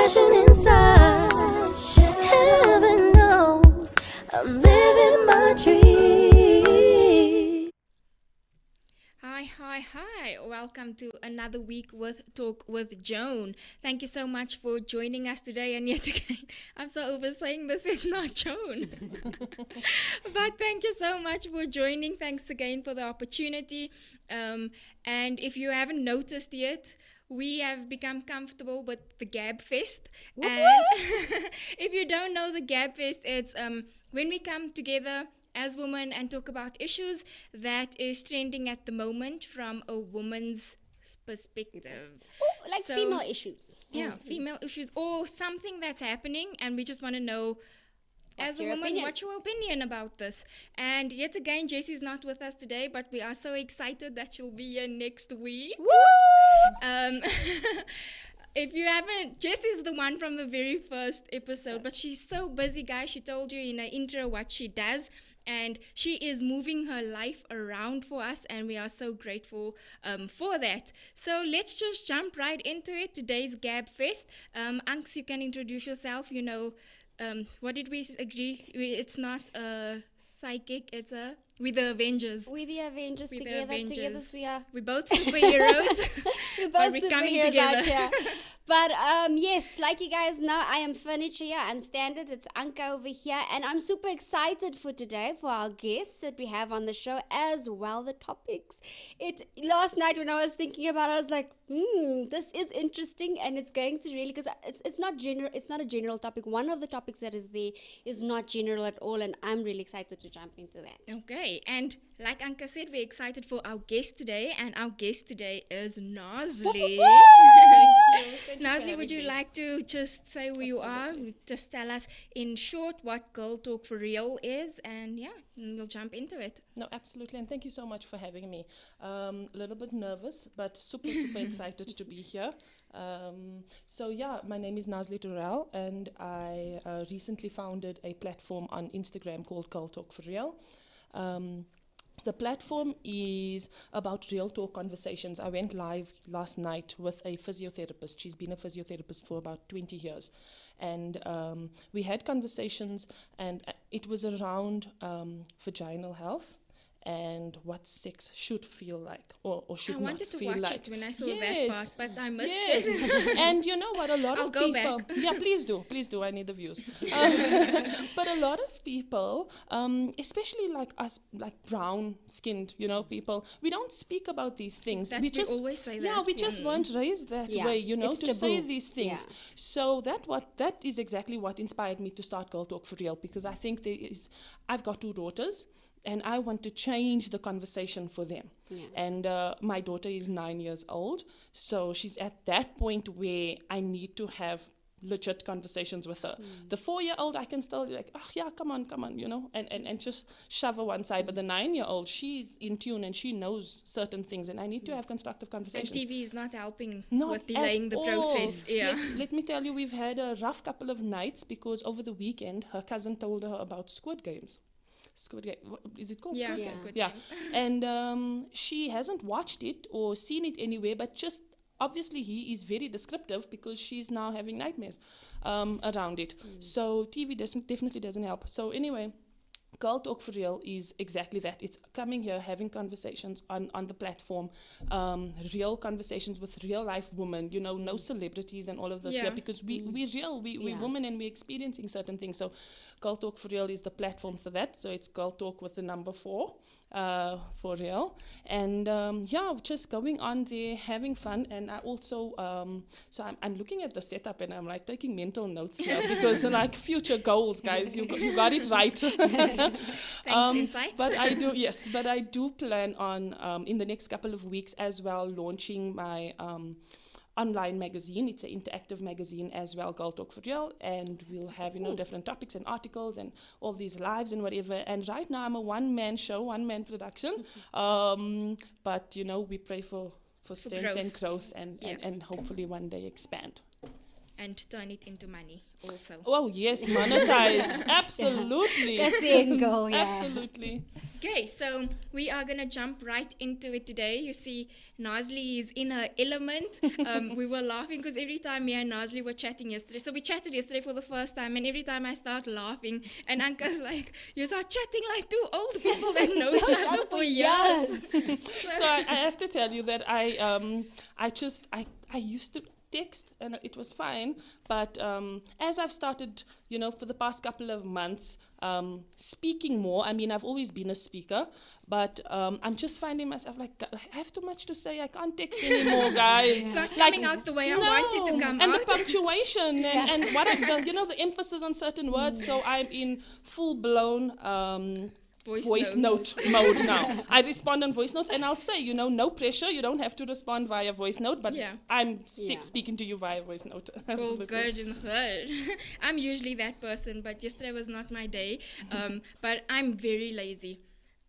passion inside. Heaven knows I'm living my dream. Hi. Welcome to another week with Talk with Joan. Thank you so much for joining us today. And yet again, I'm so over saying this, it's not Joan. But thank you so much for joining. Thanks again for the opportunity. And if you haven't noticed yet, we have become comfortable with the GAB Fest. Woo-hoo! And if you don't know the GAB Fest, it's when we come together as women and talk about issues that is trending at the moment from a woman's perspective. Ooh, like female issues. Yeah, female issues or something that's happening, and we just want to know, as a woman, what's your opinion about this? And yet again, Jessie's not with us today, but we are so excited that she'll be here next week. Woo! If you haven't, Jessie's the one from the very first episode, but she's so busy, guys. She told you in her intro what she does, and she is moving her life around for us, and we are so grateful for that. So let's just jump right into it. Today's GAB Fest. Anks, you can introduce yourself. You know, what did we agree? It's not a psychic, it's we're the Avengers. We're the Avengers together. Together we are. We're both superheroes. We're but both we're coming superheroes together. out here. But yes, like you guys know, I am furniture here. I'm standard. It's Anka over here. And I'm super excited for today, for our guests that we have on the show, as well the topics. Last night when I was thinking about it, I was like, this is interesting, and it's going to really, because it's not general. It's not a general topic. One of the topics that is there is not general at all, and I'm really excited to jump into that. Okay, and like Anka said, we're excited for our guest today, and our guest today is Nazlee. Nazlee, would you like to just say who you are? Just tell us in short what Girl Talk for Real is, and we'll jump into it. No, absolutely, and thank you so much for having me. A little bit nervous, but super excited to be here. My name is Nazlee Durrell, and I recently founded a platform on Instagram called Girl Talk for Real. The platform is about real talk conversations. I went live last night with a physiotherapist. She's been a physiotherapist for about 20 years. And we had conversations, and it was around vaginal health and what sex should feel like or should not feel like. I wanted to watch it when I saw that part, but I missed it. And you know what, a lot I'll of go people... back. Yeah, please do, I need the views. But a lot of people, especially like us, like brown-skinned, people, we don't speak about these things. We always say that. Yeah, we just weren't raised that way, it's to taboo. say these things. Yeah. So that is exactly what inspired me to start Girl Talk for Real, because I think I've got 2 daughters, and I want to change the conversation for them. Yeah. And my daughter is 9 years old, so she's at that point where I need to have legit conversations with her. The 4-year-old, I can still be like, oh yeah, come on, and just shove her one side. But the 9-year-old, she's in tune and she knows certain things, and I need to have constructive conversations. And TV is not helping Not with delaying the process. Yeah. Let me tell you, we've had a rough couple of nights because over the weekend, her cousin told her about Squid Games. Squid Game, is it called Squid Game? Squid Yeah. Game. And she hasn't watched it or seen it anywhere, but just obviously he is very descriptive because she's now having nightmares around it. So TV definitely doesn't help. So anyway, Girl Talk for Real is exactly that. It's coming here, having conversations on the platform, real conversations with real life women, no celebrities and all of this here, because we're real, we're women, and we're experiencing certain things. So Girl Talk for Real is the platform for that. So it's Girl Talk with the number 4 for real. And just going on there, having fun. And I also, so I'm looking at the setup and I'm like taking mental notes here because like future goals, guys, you got it right. Thanks, insights. But I do plan on in the next couple of weeks as well launching my online magazine. It's an interactive magazine as well, Girl Talk for Real, and we'll have different topics and articles and all these lives and whatever. And right now I'm a one-man show, one-man production, but we pray for strength growth. and growth and hopefully one day expand. and turn it into money also. Oh, yes, monetize. Absolutely. That's the end goal, yeah. Absolutely. Okay, so we are going to jump right into it today. You see, Nazlee is in her element. We were laughing because every time me and Nazlee were chatting yesterday. So we chatted yesterday for the first time, and every time I start laughing, and Anka's like, you start chatting like two old people that know each other for years. So I have to tell you that I used to text and it was fine, but as I've started, for the past couple of months, speaking more. I mean, I've always been a speaker, but I'm just finding myself like, I have too much to say. I can't text anymore, guys. It's not coming out the way I want it to come and out. the punctuation and what the emphasis on certain words. So I'm in full blown voice note mode now. I respond on voice notes, and I'll say, no pressure. You don't have to respond via voice note, but I'm speaking to you via voice note. Absolutely. Well, good and good. I'm usually that person, but yesterday was not my day. But I'm very lazy.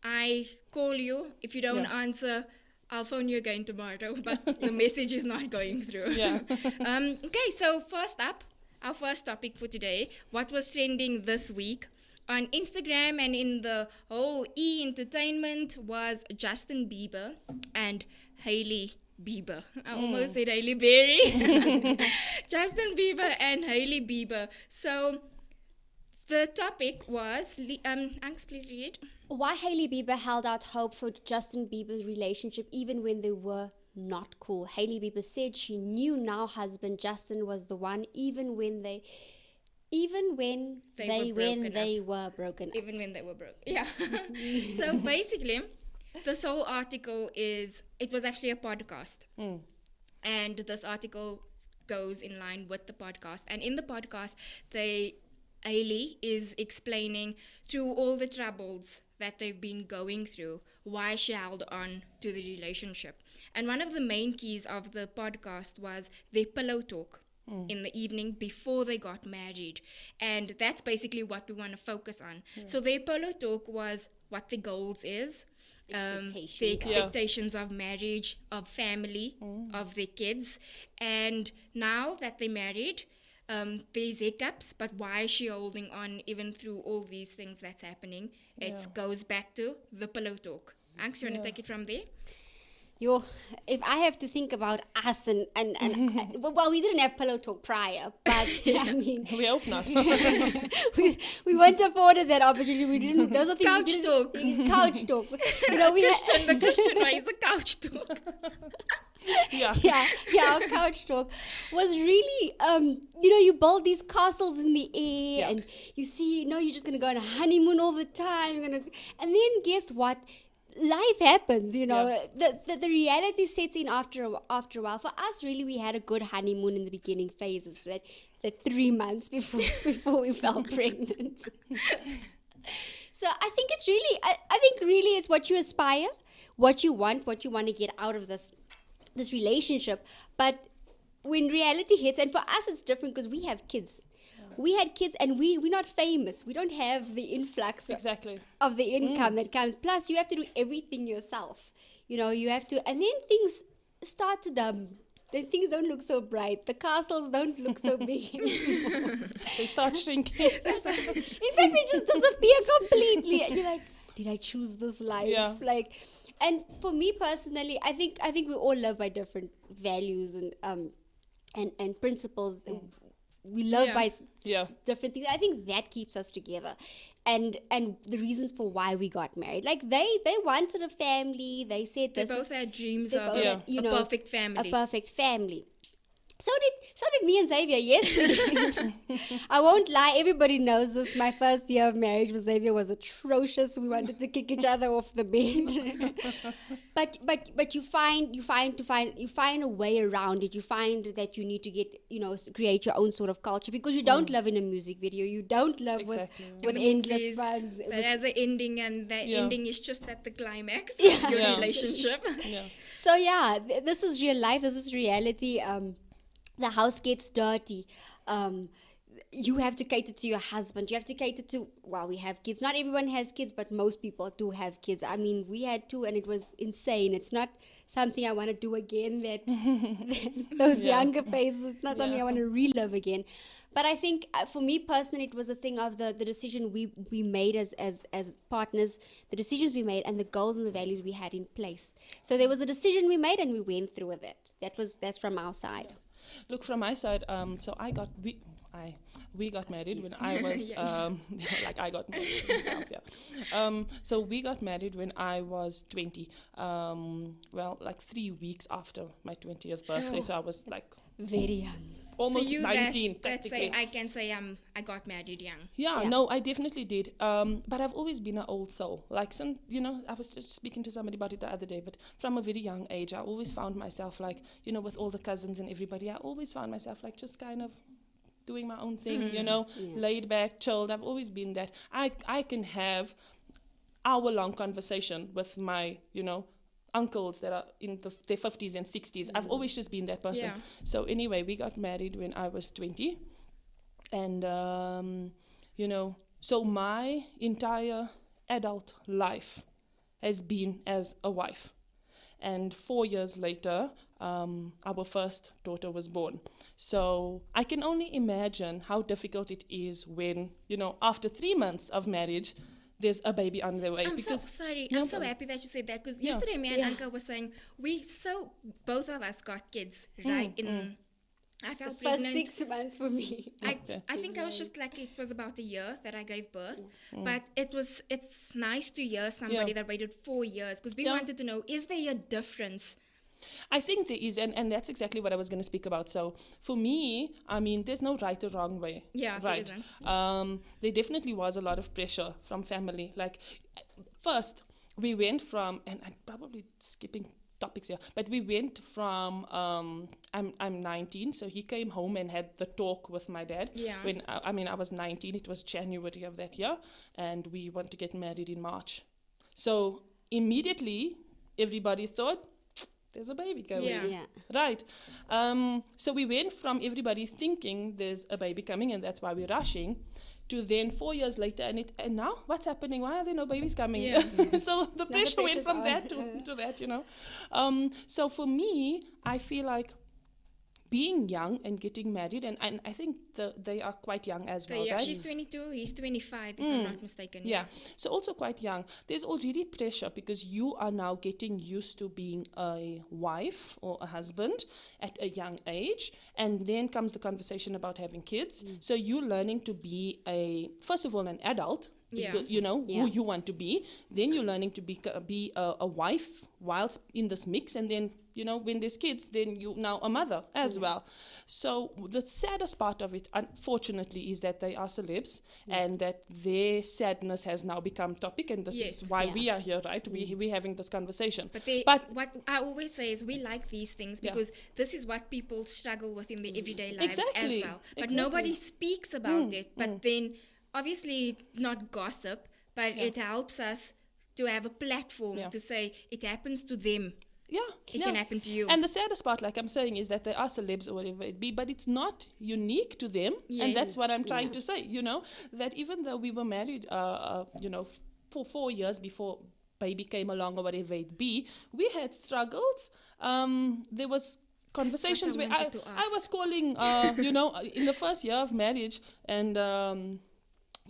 I call you. If you don't answer, I'll phone you again tomorrow, but the message is not going through. Yeah. Okay, so first up, our first topic for today, what was trending this week on Instagram and in the whole entertainment was Justin Bieber and Hailey Bieber. I almost said Hailey Berry. Justin Bieber and Hailey Bieber. So the topic was, Anks, please read. Why Hailey Bieber held out hope for Justin Bieber's relationship even when they were not cool. Hailey Bieber said she knew now husband Justin was the one even when they were broken up. Even when they were broke. Yeah. So basically, this whole article it was actually a podcast. And this article goes in line with the podcast. And in the podcast, Hailey is explaining through all the troubles that they've been going through, why she held on to the relationship. And one of the main keys of the podcast was their pillow talk in the evening before they got married. And that's basically what we want to focus on. So their pillow talk was what the goals is, the expectations of marriage, of family, of their kids. And now that they're married, there's hiccups, but why is she holding on even through all these things that's happening? It goes back to the pillow talk. Anks, you want to take it from there? If I have to think about us and well, we didn't have pillow talk prior, but I mean, we hope not. we weren't afforded that opportunity. We didn't. Those are things. Couch talk. Couch talk. The Christian way is a couch talk. Our couch talk was really, you build these castles in the air, and you see, you're just gonna go on a honeymoon all the time. And then guess what? Life happens, the reality sets in after a while. For us, really, we had a good honeymoon in the beginning phases, right? The 3 months before we fell pregnant. So I think it's really, I think really it's what you aspire, what you want to get out of this relationship. But when reality hits, and for us it's different because we have kids. We had kids and we're not famous. We don't have the influx of the income that comes. Plus, you have to do everything yourself. You have to, and then things start to then things don't look so bright. The castles don't look so big anymore. They start shrinking. In fact, they just disappear completely. And you're like, did I choose this life? Yeah. And for me personally, I think we all live by different values and principles. We love by different things. I think that keeps us together, and the reasons for why we got married. Like they wanted a family. They said they both had dreams of a perfect family. A perfect family. So did me and Xavier. Yes, we did. I won't lie. Everybody knows this. My first year of marriage with Xavier was atrocious. We wanted to kick each other off the bed. but you find a way around it. You find that you need to get create your own sort of culture because you don't live in a music video. You don't live with endless funds. That has an ending, and that ending is just at the climax of your relationship. So this is real life. This is reality. The house gets dirty. you have to cater to your husband. You have to cater to, well, we have kids. Not everyone has kids, but most people do have kids. I mean, we had two and it was insane. It's not something I want to do again, those younger phases. It's not something I want to relive again. But I think for me personally, it was a thing of the decision we made as partners, the decisions we made and the goals and the values we had in place. So there was a decision we made and we went through with it. That's from our side. Look, from my side, so we got married when I was like I got married myself, so we got married when I was 20. Well, like 3 weeks after my 20th birthday, so I was like very young. Almost so you 19, that practically. say I can say I got married young. Yeah, no, I definitely did. But I've always been an old soul. Like, I was just speaking to somebody about it the other day, but from a very young age, I always found myself like, with all the cousins and everybody, I always found myself like just kind of doing my own thing, laid back, chilled. I've always been that. I can have hour-long conversation with my, uncles that are in their 50s and 60s. I've always just been that person. Yeah. So anyway, we got married when I was 20. And, so my entire adult life has been as a wife. And 4 years later, our first daughter was born. So I can only imagine how difficult it is when, after 3 months of marriage, there's a baby on the way. I'm so sorry. I'm so happy that you said that because yesterday me and Anka was saying both of us got kids right in. I felt First pregnant. 6 months for me. I think I was just like it was about a year that I gave birth, but it's nice to hear somebody that waited 4 years because we wanted to know, is there a difference? I think there is, and that's exactly what I was going to speak about. So for me, I mean, there's no right or wrong way. Yeah, right. There isn't. There definitely was a lot of pressure from family. Like, first, we went from, and I'm probably skipping topics here, but we went from, I'm 19, so he came home and had the talk with my dad. Yeah. When, I was 19, it was January of that year, and we want to get married in March. So immediately, everybody thought, there's a baby coming. Yeah. Right. So we went from everybody thinking there's a baby coming and that's why we're rushing, to then 4 years later and now what's happening? Why are there no babies coming? Yeah. So the pressure went from that to that, So for me, I feel like being young and getting married, and I think they are quite young as well, right? She's 22, he's 25, if I'm not mistaken. Yeah, so also quite young. There's already pressure because you are now getting used to being a wife or a husband at a young age, and then comes the conversation about having kids. So you're learning to be first of all, an adult, because, who you want to be. Then you're learning to be a wife whilst in this mix, and then when there's kids, then you're now a mother as well. So the saddest part of it, unfortunately, is that they are celebs and that their sadness has now become topic, and this is why we are here, right? We're having this conversation. But what I always say is we like these things because this is what people struggle with in their everyday lives as well. But nobody speaks about it. But then, obviously, not gossip, but it helps us to have a platform to say it happens to them. Yeah, it can happen to you. And the saddest part, like I'm saying, is that they are celebs or whatever it be, but it's not unique to them. Yes. And that's what I'm trying to say, that even though we were married, for 4 years before baby came along or whatever it be, we had struggles. There was conversations where I was calling, in the first year of marriage, and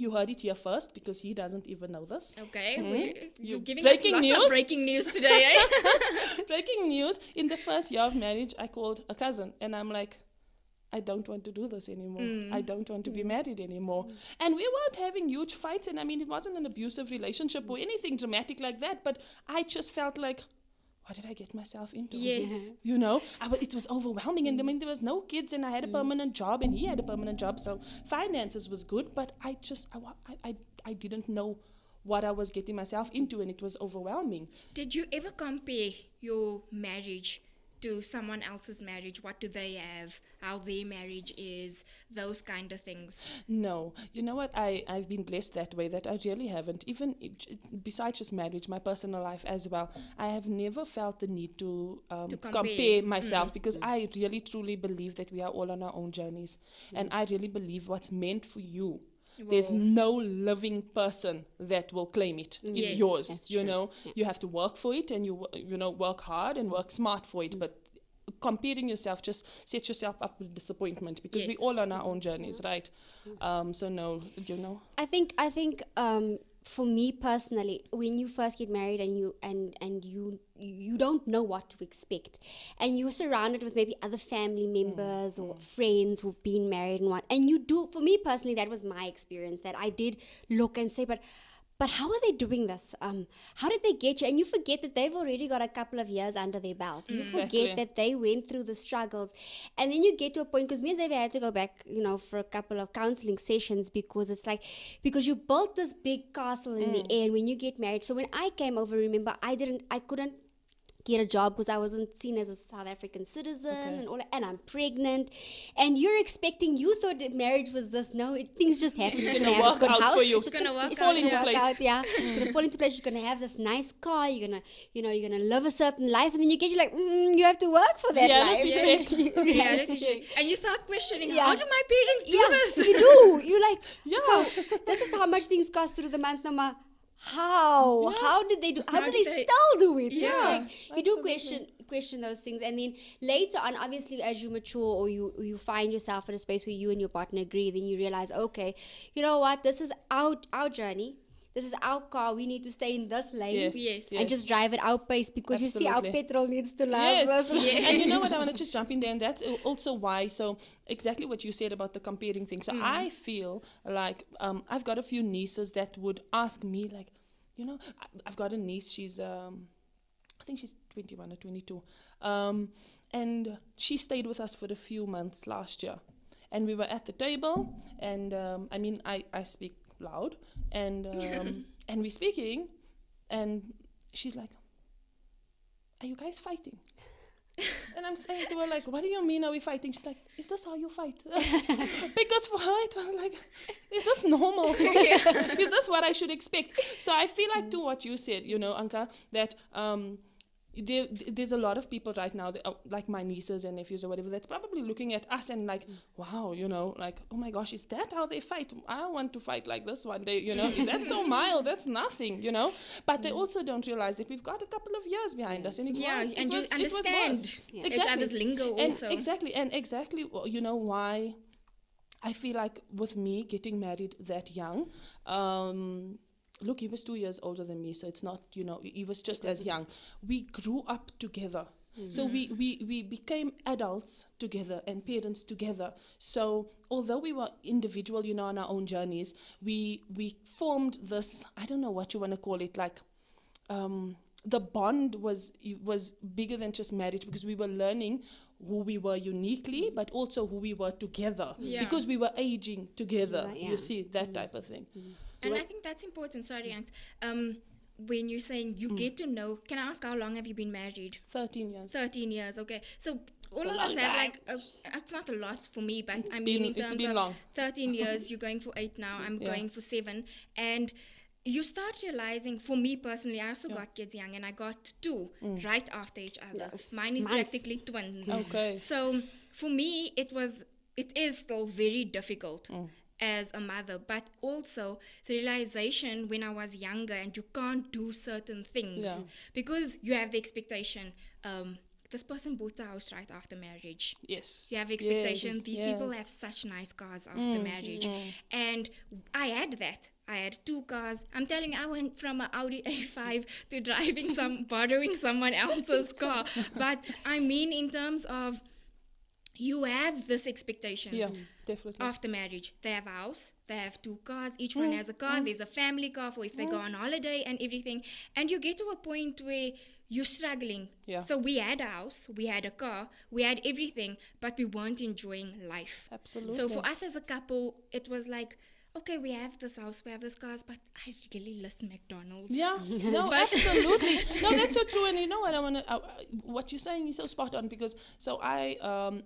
you heard it here first because he doesn't even know this. Okay, you're giving breaking us lots of breaking news today, eh? Breaking news. In the first year of marriage, I called a cousin and I'm like, I don't want to do this anymore. I don't want to be married anymore. And we weren't having huge fights, and I mean, it wasn't an abusive relationship or anything dramatic like that, but I just felt like, what did I get myself into? Yes. It was overwhelming. And I mean, there was no kids and I had a permanent job and he had a permanent job. So finances was good, but I didn't know what I was getting myself into, and it was overwhelming. Did you ever compare your marriage to someone else's marriage? What do they have? How their marriage is? Those kind of things. No, you know what? I've been blessed that way that I really haven't. Even besides just marriage, my personal life as well, I have never felt the need to compare myself because I really truly believe that we are all on our own journeys, and I really believe what's meant for you. There's no living person that will claim it. It's Yes. yours. That's You true. know, you have to work for it, and you work hard and work smart for it. But comparing yourself just sets yourself up with disappointment because Yes. we all on our own journeys, right? So no, you know. I think for me personally, when you first get married and you don't know what to expect, and you're surrounded with maybe other family members or friends who've been married and you do. For me personally, that was my experience, that I did look and say, but how are they doing this? How did they get you? And you forget that they've already got a couple of years under their belt. You forget Exactly. that they went through the struggles. And then you get to a point, because me and Xavier had to go back, for a couple of counseling sessions, because it's like, because you built this big castle in the air when you get married. So when I came over, remember, I couldn't get a job because I wasn't seen as a South African citizen and all that, and I'm pregnant, and you thought that marriage was this. No, things just happen. You're gonna work out for you. It's just Gonna work it's out, gonna yeah. work out, yeah. It's gonna fall into place. You're gonna have this nice car. You're gonna live a certain life, and then you get you have to work for that Reality life. check. Reality check. And you start questioning, Yeah. how do my parents do this? You do. You're like, Yeah. so this is how much things cost through the month. Nama. How? Yeah. How did they do? How How do did they they- still do it? Yeah, It's like, you do absolutely. question those things, and then later on, obviously, as you mature or you find yourself in a space where you and your partner agree, then you realize, okay, you know what? This is our journey. This is our car. We need to stay in this lane. Yes. And just drive at our pace, because you see our Absolutely. petrol needs to last. Yes, us. and you know what? I want to just jump in there, and that's also why. So exactly what you said about the comparing thing. So I feel like I've got a few nieces that would ask me, like, I've got a niece. She's I think she's 21 or 22, and she stayed with us for a few months last year, and we were at the table, and I speak loud, and and we're speaking, and she's like, "Are you guys fighting?" And I'm saying to her, like, "What do you mean are we fighting?" She's like, "Is this how you fight?" Because for her it was like, is this normal? Is this what I should expect? So I feel like, to what you said, Anka, that there's a lot of people right now, that, like my nieces and nephews or whatever, that's probably looking at us and like, wow, like, oh my gosh, is that how they fight? I want to fight like this one day, that's so mild, that's nothing, But they also don't realize that we've got a couple of years behind us, and And just it was understand worse. each other's lingo And also. exactly, why I feel like with me getting married that young, look, he was 2 years older than me, so it's not, he was just as young. We grew up together. So we became adults together and parents together. So although we were individual, on our own journeys, we formed this, I don't know what you want to call it, like, the bond was bigger than just marriage, because we were learning who we were uniquely, but also who we were together, Yeah. because we were aging together. Yeah. You see, that type of thing. And I think that's important. Sorry, Anks. When you're saying you get to know, can I ask how long have you been married? 13 years. 13 years, okay. So all A of long us have time. it's not a lot for me, but It's in been terms of long. 13 years, you're going for 8 now, I'm Yeah. going for 7. And you start realizing, for me personally, I also got kids young, and I got 2 right after each other. Mine is Nice. practically twins. Okay. So for me, it is still very difficult as a mother, but also the realization when I was younger, and you can't do certain things Yeah. because you have the expectation, this person bought a house right after marriage. Yes. You have expectations. Yes, These people yes. have such nice cars after marriage. And I had that. I had 2 cars. I'm telling you, I went from an Audi A5 to borrowing someone else's car. But I mean, in terms of, you have this expectations. Yeah, definitely. After marriage, they have a house, they have 2 cars, each one has a car, there's a family car for if they go on holiday and everything. And you get to a point where you're struggling. Yeah. So we had a house, we had a car, we had everything, but we weren't enjoying life. Absolutely. So for us as a couple, it was like, okay, we have this house, we have this cars, but I really miss McDonald's. Yeah, no, absolutely. No, that's so true. And you know what I want to, what you're saying is so spot on, because so I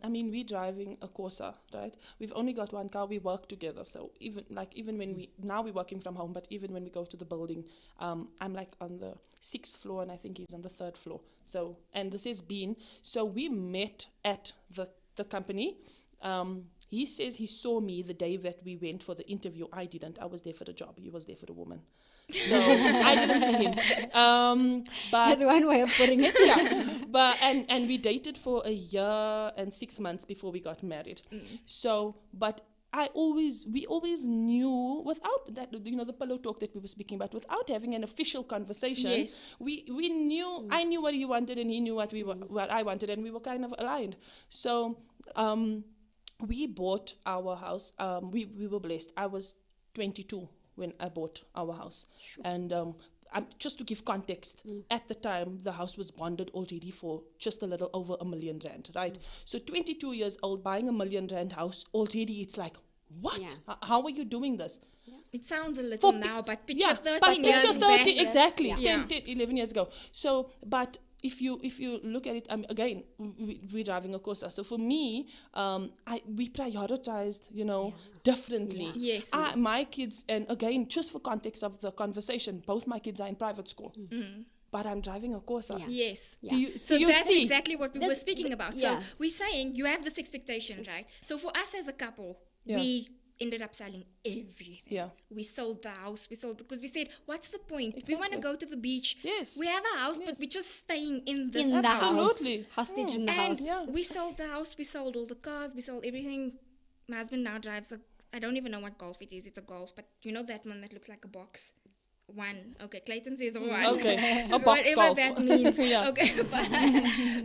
mean, we're driving a Corsa, right? We've only got one car. We work together. So even when now we're working from home, but even when we go to the building, I'm like on the 6th floor and I think he's on the 3rd floor. So, and this is Bean. So we met at the company. He says he saw me the day that we went for the interview. I didn't. I was there for the job. He was there for the woman. So I didn't see him. But That's one way of putting it. yeah. But and we dated for a year and 6 months before we got married. So, but we always knew, without that, you know, the pillow talk that we were speaking about, without having an official conversation, Yes. we knew, I knew what he wanted and he knew what what I wanted, and we were kind of aligned. So, we bought our house. We were blessed. I was 22 when I bought our house. Sure. And just to give context, at the time, the house was bonded already for just a little over R1 million, right? So 22 years old, buying R1 million house, already it's like, what? Yeah. How are you doing this? It sounds a little now, but picture Yeah, 13 but years picture back. 30, exactly, Yeah. 10, 11 years ago. So, but if you look at it, again, we're driving a Corsa. So for me, we prioritized, you know, differently. Yeah. Yes. My kids, and again, just for context of the conversation, both my kids are in private school. But I'm driving a Corsa. Yeah. Yes. Yeah. Do you, So do you that's see? exactly what we were This- speaking about. yeah. So we're saying you have this expectation, right? So for us as a couple, Yeah. we ended up selling everything. Yeah. We sold the house. Because we said, what's the point? We want to Exactly. go to the beach. Yes. We have a house, but Yes. we're just staying in this In the house. house. Absolutely. Hostage in the And house. Yeah. we sold the house. We sold all the cars. We sold everything. My husband now drives I don't even know what Golf it is. It's a Golf, but you know that one that looks like a box? One. Okay, Clayton says one. Okay, a box Whatever golf. that means. Yeah. Okay,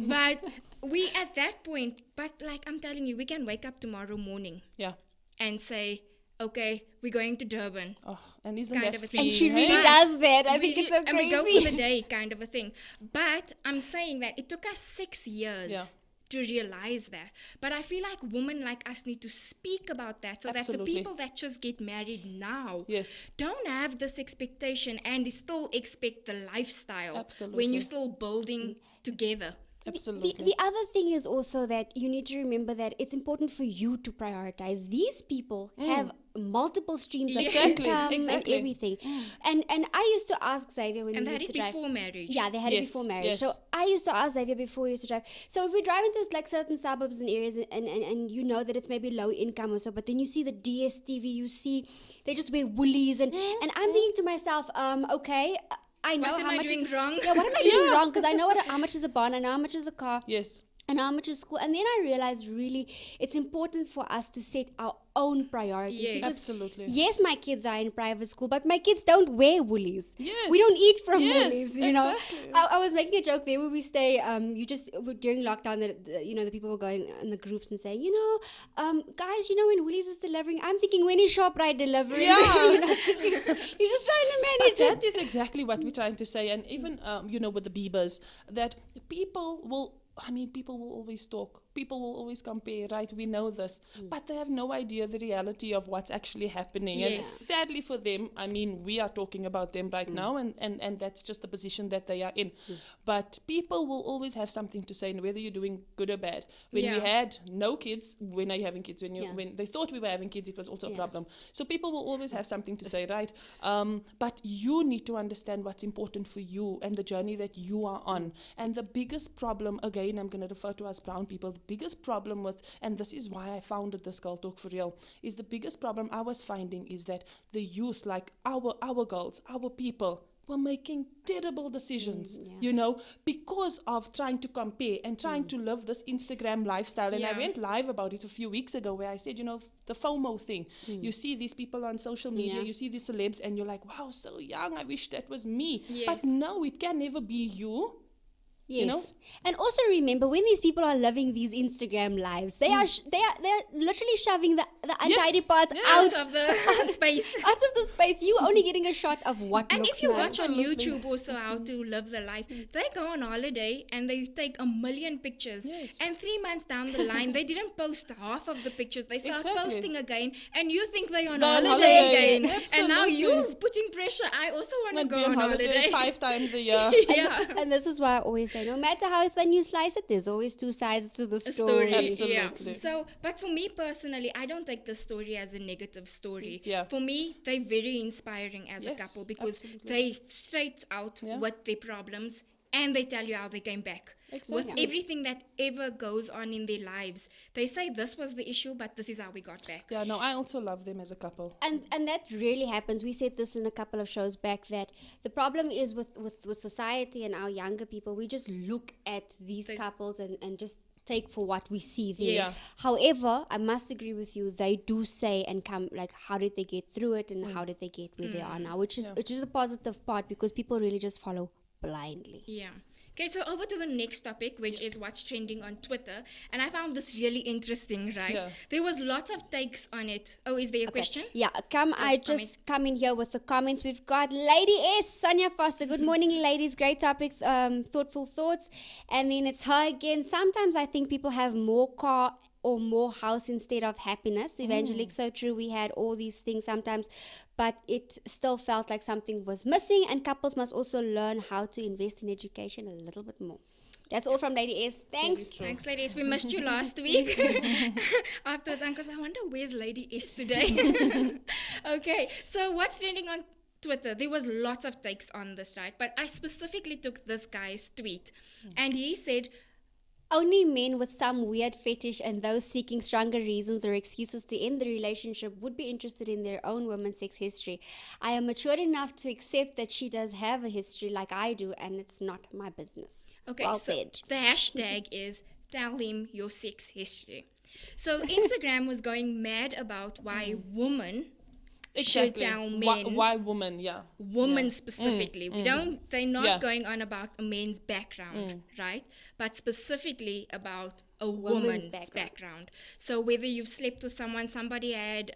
but we at that point, but like I'm telling you, we can wake up tomorrow morning Yeah. and say, okay, we're going to Durban. Oh, and isn't Kind that of a thing. And she freeing, really hey? does that. I think it's so And we go crazy. for the day, kind of a thing. But I'm saying that it took us 6 years Yeah. to realize that. But I feel like women like us need to speak about that so that Absolutely. the people that just get married now Yes. don't have this expectation and still expect the lifestyle when Absolutely. you're still building together. Absolutely. The other thing is also that you need to remember that it's important for you to prioritize. These people have multiple streams of Exactly, income exactly. and everything. And I used to ask Xavier when And we that used is to drive. before marriage. Yeah, they had it Yes, before marriage. yes. So I used to ask Xavier before we used to drive. So if we drive into like certain suburbs and areas and you know that it's maybe low income or so, but then you see the DSTV, you see they just wear woolies and I'm thinking to myself, okay, I know What am how I much doing is wrong? Yeah, what am I doing wrong? Because I know how much is a bond, I know how much is a car. Yes. And how much is school? And then I realized really it's important for us to set our own priorities. Yes. Because Absolutely. yes, my kids are in private school, but my kids don't wear woolies. Yes. We don't eat from Yes, woolies, you know. exactly. I was making a joke there where we stay, during lockdown, the people were going in the groups and saying, guys, when Woolies is delivering, I'm thinking, when is ShopRite delivering? Yeah. You're just trying to manage That it. is exactly what we're trying to say. And even, with the Biebers, that people will always talk. People will always compare, right? We know this. But they have no idea the reality of what's actually happening. And Yes. sadly for them, we are talking about them right now, and that's just the position that they are in. But people will always have something to say, whether you're doing good or bad. When we Yeah. had no kids, when are you having kids? Yeah. When they thought we were having kids, it was also a Yeah. problem. So people will always have something to say, right? But you need to understand what's important for you and the journey that you are on. And the biggest problem, again, I'm going to refer to as brown people, the biggest problem with, and this is why I founded this Girl Talk for Real, is the biggest problem I was finding is that the youth, like our girls, our people, were making terrible decisions, because of trying to compare and trying to live this Instagram lifestyle. And I Yeah. went live about it a few weeks ago where I said, the FOMO thing. You see these people on social media, Yeah. you see these celebs, and you're like, wow, so young, I wish that was me. Yes. But no, it can never be you. Yes. You know? And also remember, when these people are living these Instagram lives, they're literally shoving the untidy parts Out of the space. out of the space. You only getting a shot of what And looks if you nice. watch on Absolutely. YouTube also how to live the life, they go on holiday and they take 1,000,000 pictures. Yes. And 3 months down the line, they didn't post half of the pictures. They start Exactly. posting again, and you think they're on They're on holiday holiday. again. And now Absolutely. you're putting pressure. I also want to Like go be on holiday. 5 times a year. Yeah. And this is why I always say, no matter how thin you slice it, there's always two sides to the A story. Yeah. Absolutely. So, but for me personally, I don't take the story as a negative story. Yeah. For me, they're very inspiring as a Yes, couple because absolutely. they straight out Yeah. with their problems and they tell you how they came back. With Exactly. everything that ever goes on in their lives, they say this was the issue, but this is how we got back. Yeah, no, I also love them as a couple. And that really happens. We said this in a couple of shows back, that the problem is with society and our younger people, we just look at these couples and just take for what we see there. Yeah. However, I must agree with you, they do say and come like, how did they get through it and how did they get where they are now, which is a positive part, because people really just follow blindly. Yeah. Okay, so over to the next topic, which is what's trending on Twitter. And I found this really interesting, right? Yeah. There was lots of takes on it. Oh, is there a question? Yeah, I just come in here with the comments. We've got Lady S, Sonia Foster. Good morning, ladies. Great topic, thoughtful thoughts. And then it's her again. Sometimes I think people have more car or more house instead of happiness. Evangelique, so true. We had all these things sometimes, but it still felt like something was missing, and couples must also learn how to invest in education a little bit more. That's all from Lady S. Thanks. Thanks, Lady S. We missed you last week. Afterwards, Uncle's, I wonder where's Lady S today? Okay, so what's trending on Twitter? There was lots of takes on this, right? But I specifically took this guy's tweet, and he said, Only men with some weird fetish and those seeking stronger reasons or excuses to end the relationship would be interested in their own woman's sex history. I am mature enough to accept that she does have a history like I do, and it's not my business. okay, Well so said. the hashtag is tell him your sex history. So Instagram was going mad about why women should tell men. Why women? Yeah. Women specifically. They're not Yeah. going on about a man's background, right? But specifically about a Woman's woman's background. So whether you've slept with someone, somebody had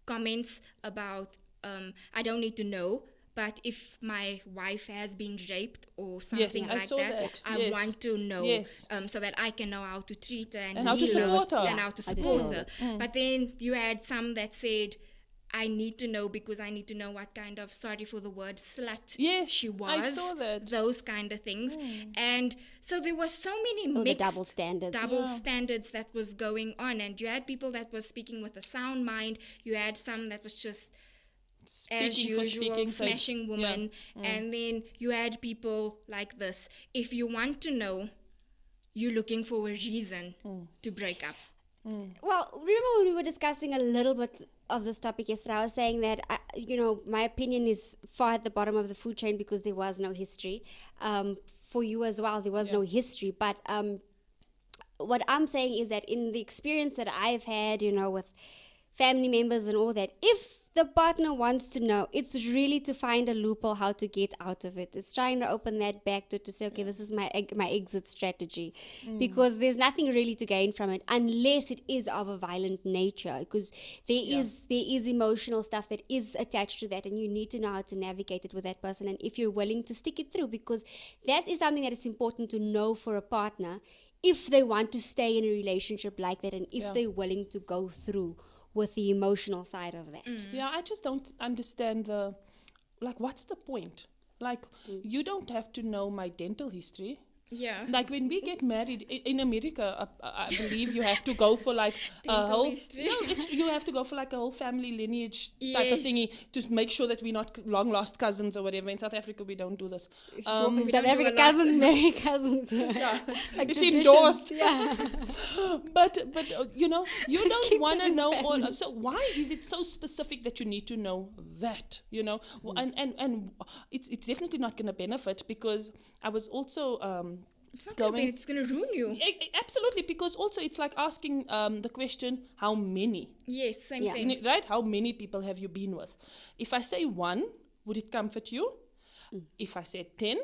comments about, I don't need to know, but if my wife has been raped or something I like saw that. I Yes. want to know, Yes. so that I can know how to treat her and, And how to heal her support her. and how to How to support deal her. with But then you had some that said, I need to know because I need to know what kind of, sorry for the word, slut Yes, she was. I saw that. Those kind of things. And so there was so many the mixed double standards. standards that was going on. And you had people that was speaking with a sound mind. You had some that was just as Speaking for usual, speaking sake. smashing women. And then you had people like this. If you want to know, you're looking for a reason to break up. Well, remember when we were discussing a little bit of this topic yesterday, I was saying that, my opinion is far at the bottom of the food chain because there was no history. For you as well, there was no history. But what I'm saying is that in the experience that I've had, with family members and all that, if the partner wants to know, it's really to find a loophole how to get out of it. It's trying to open that back door to say, okay, this is my exit strategy, because there's nothing really to gain from it unless it is of a violent nature, because there is emotional stuff that is attached to that, and you need to know how to navigate it with that person, and if you're willing to stick it through, because that is something that is important to know for a partner if they want to stay in a relationship like that, and if they're willing to go through with the emotional side of that. Yeah, I just don't understand what's the point? You don't have to know my dental history. Yeah. Like when we get married in America, I believe you have to go for a Dental whole. history. No, you have to go for a whole family lineage type of Yes. thingy to make sure that we're not long lost cousins or whatever. In South Africa, we don't do this. In don't South do a Africa, lot. cousins marry cousins. Yeah, Like it's tradition. endorsed. Yeah. But you don't want to know all. So why is it so specific that you need to know that? And it's definitely not going to benefit, because I was also It's not going to it's going to ruin you. absolutely, because also it's like asking the question, how many, Yes, same Yeah. thing. right? How many people have you been with? If I say 1, would it comfort you? If I said 10,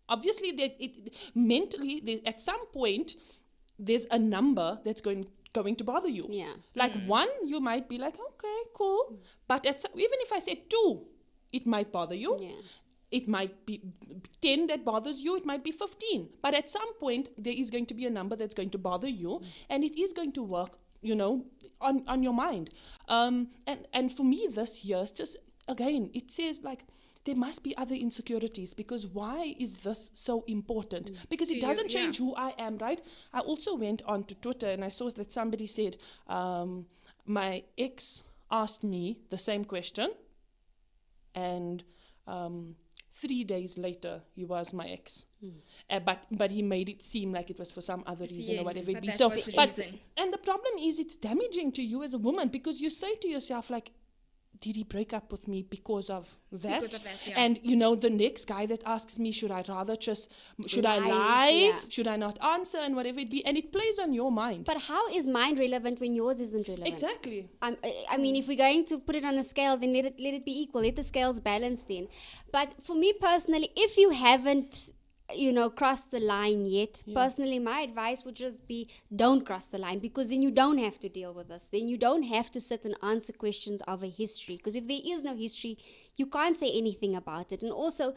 obviously mentally, at some point, there's a number that's going to bother you. Yeah. Like 1, you might be like, okay, cool. But even if I say 2, it might bother you. Yeah. It might be 10 that bothers you. It might be 15. But at some point, there is going to be a number that's going to bother you. And it is going to work, on your mind. And for me, this year, it's just, again, it says like, there must be other insecurities, because why is this so important? Because it doesn't change who I am, right? I also went on to Twitter and I saw that somebody said, my ex asked me the same question, and 3 days later, he was my ex. But he made it seem like it was for some other reason or whatever it be. So, and the problem is, it's damaging to you as a woman, because you say to yourself, like, did he break up with me because of that? Because of that, yeah. And, the next guy that asks me, should I lie? Yeah. Should I not answer? And whatever it be. And it plays on your mind. But how is mine relevant when yours isn't relevant? Exactly. I mean, if we're going to put it on a scale, then let it be equal. Let the scales balance then. But for me personally, if you haven't, crossed the line yet, personally, my advice would just be, don't cross the line, because then you don't have to deal with this. Then you don't have to sit and answer questions of a history, because if there is no history, you can't say anything about it. And also,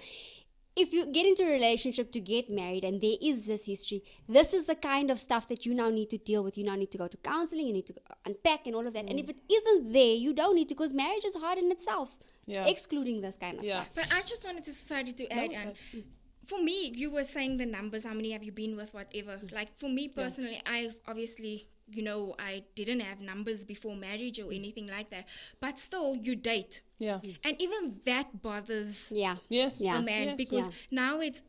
if you get into a relationship to get married and there is this history, this is the kind of stuff that you now need to deal with. You now need to go to counseling, you need to unpack and all of that. And if it isn't there, you don't need to, because marriage is hard in itself, excluding this kind of stuff. But I just wanted to add, for me, you were saying the numbers, how many have you been with, whatever. Like, for me personally, I obviously, I didn't have numbers before marriage or anything like that. But still, you date. Yeah. And even that bothers Yes. a man, because now it's,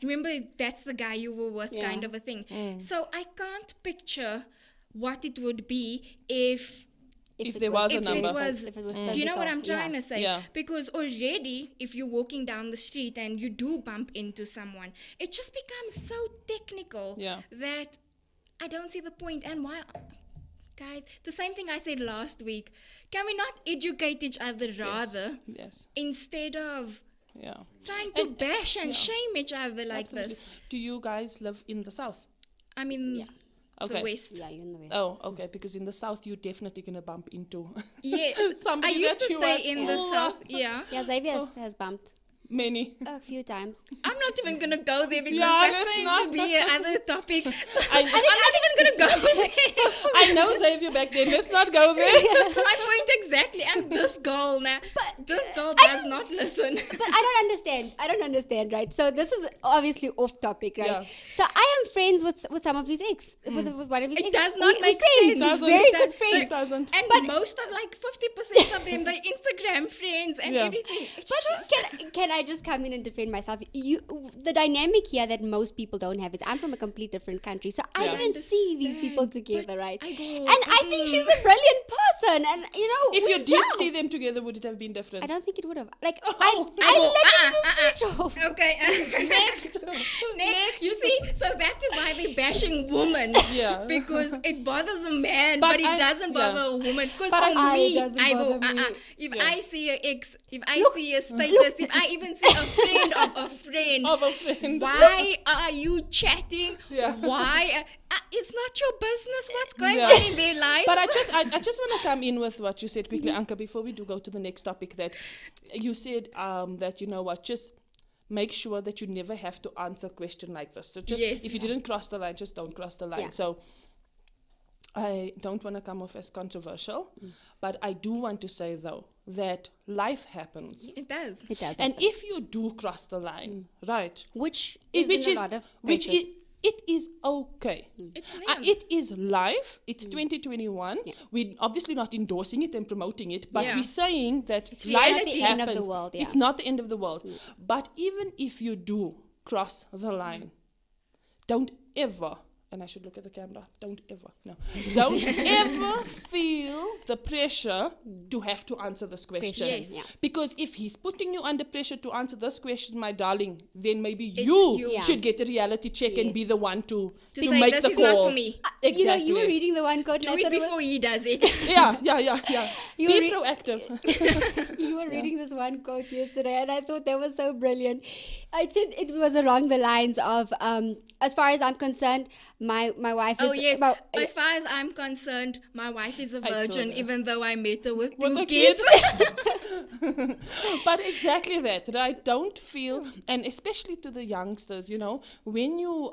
remember, that's the guy you were with, kind of a thing. So I can't picture what it would be if there was a number. If it was do you know what I'm trying to say? Yeah. Because already, if you're walking down the street and you do bump into someone, it just becomes so technical that I don't see the point. And why, guys, the same thing I said last week. Can we not educate each other rather? Yes. Instead of trying to bash and shame each other like this. Do you guys live in the South? I mean, Okay. the West. Yeah, you're in the West. Oh, okay. Because in the South, you're definitely going to bump into Yeah, somebody I used that to you stay are in the school South. with. Yeah. Yeah, Xavier has bumped Many. a few times. I'm not even going to go there because Yeah, that's let's going not. to be another topic. I'm not even going to go there. I know Xavier back then. Let's not go there. My point exactly. And this girl now, this girl does not listen. But I don't understand, right? So this is obviously off topic, right? Yeah. So I am friends with some of his ex, with one of his ex. It does not make friends. sense. We're very It good does- friends. It doesn't. And most of 50% of them, they're Instagram friends and everything. It's just Can I just come in and defend myself? The dynamic here that most people don't have is I'm from a complete different country, so I didn't see these people together, right? And I think she's a brilliant person, and If we you did gel. see them together, would it have been different? I don't think it would have. Like Oh. I literally just switch off. okay. Next. You see, so that is why they're bashing women. Yeah. Because it bothers a man, But but it I- doesn't bother a woman. Because But for it me, doesn't I go, bother me. if I see your ex, if I see a status, if I even see a friend of a friend, Of a friend. why are you chatting? Yeah. Why? It's not your business what's going Yeah. on in their lives. But I just want to come in with what you said quickly, Anka, before we do go to the next topic. That you said that just make sure that you never have to answer a question like this. So just if you didn't cross the line, just don't cross the line. Yeah. So I don't want to come off as controversial, but I do want to say though that life happens. it does. It does. And if you do cross the line, right? which is in a lot of places. It is okay. It is life. It's 2021. Yeah. We're obviously not endorsing it and promoting it, but Yeah. we're saying that It's life reality. It's not the end of the happens. world, yeah. It's not the end of the world. But even if you do cross the line, don't ever, and I should look at the camera, don't ever feel the pressure to have to answer this question. Yes. Yeah. Because if he's putting you under pressure to answer this question, my darling, then maybe you. you Yeah. should get a reality check and Yes. be the one to To say make this the is call. not for me. You know, Exactly. you were reading the one quote. Do and I it thought before he does it. Yeah. You Be were proactive. you were reading this one quote yesterday, and I thought that was so brilliant. I said it was along the lines of, as far as I'm concerned, my wife is. Oh yes. About, As far as I'm concerned, my wife is a I saw virgin, that. even though I met her with With two a kids. But exactly that, right? Don't feel, and especially to the youngsters, you know, when you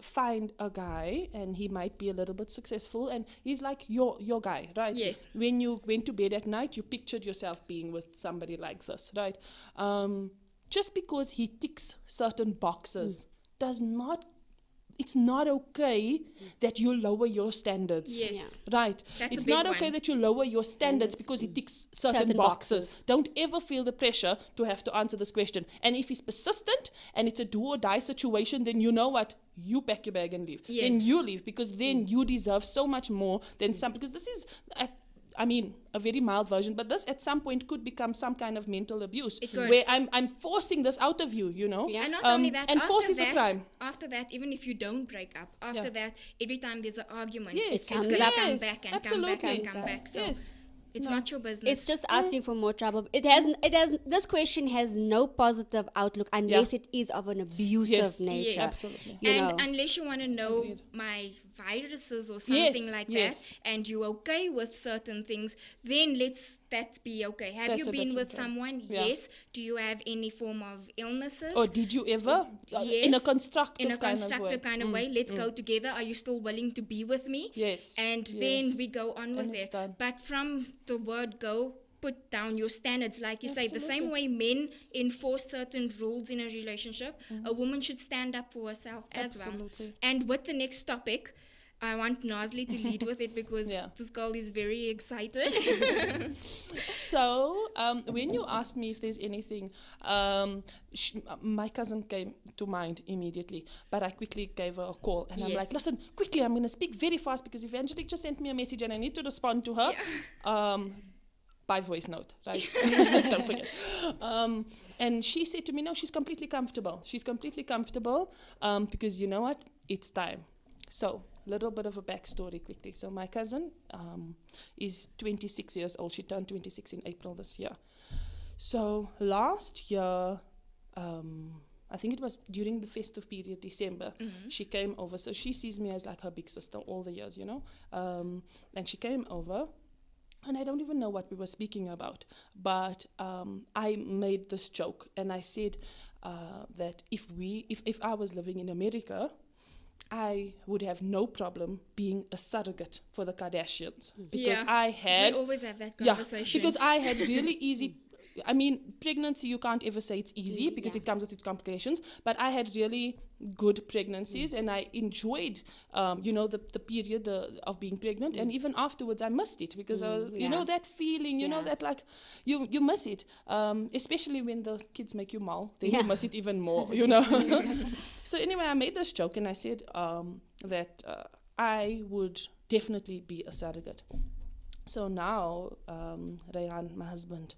find a guy and he might be a little bit successful and he's like your guy, right? Yes. When you went to bed at night, you pictured yourself being with somebody like this, right? Just because he ticks certain boxes does not. It's not okay that you lower your standards. Yes. Right. That's a It's big not okay one. that you lower your standards because he ticks certain boxes. Don't ever feel the pressure to have to answer this question. And if he's persistent and it's a do or die situation, then you know what? You pack your bag and leave. Yes. Then you leave, because then you deserve so much more than some. Because this is, I mean, a very mild version, but this at some point could become some kind of mental abuse. It could. Where I'm forcing this out of you, you know? Yeah. And not only that, and after force is that, a crime. After that, even if you don't break up, after that, every time there's an argument, Yes. it's comes gonna up. come Yes, back and absolutely. come back and come back. So Yes. it's not your business. it's just asking for more trouble. It has. This question has no positive outlook unless it is of an abusive Yes. nature. Yes. Absolutely. You and know. unless you want to know Agreed. my viruses or something like yes. that, and you're okay with certain things, then let's that be okay. Have That's you a been with different someone? Yeah. Yes. Do you have any form of illnesses? Or did you ever, in a Yes. constructive in a kind constructive of way? kind of way, let's go together. Are you still willing to be with me? Yes. And yes. then we go on with it's it. done. But from the word go, put down your standards. Like you say, the same Absolutely. way men enforce certain rules in a relationship, a woman should stand up for herself as well. Absolutely. And with the next topic, I want Nazlee to lead with it because Yeah. this girl is very excited. So, when you asked me if there's anything, my cousin came to mind immediately, but I quickly gave her a call and I'm Yes. like, listen, quickly, I'm going to speak very fast because Evangelique just sent me a message and I need to respond to her. By voice note, right? Don't forget. And she said to me, no, she's completely comfortable. She's completely comfortable because you know what? It's time. So, little bit of a backstory quickly. So, my cousin is 26 years old. She turned 26 in April this year. So, last year, I think it was during the festive period, December, she came over. So, she sees me as like her big sister all the years, you know. And she came over. And I don't even know what we were speaking about, but I made this joke, and I said that if I was living in America, I would have no problem being a surrogate for the Kardashians because I had we always have that yeah conversation. because I had really easy. I mean, pregnancy, you can't ever say it's easy because it comes with its complications. But I had really good pregnancies and I enjoyed, the period of being pregnant. And even afterwards, I missed it because, you know, that feeling, you know, that like you miss it, especially when the kids make you mal. Then you miss it even more, you know. So anyway, I made this joke and I said that I would definitely be a surrogate. So now, Rayhan, my husband,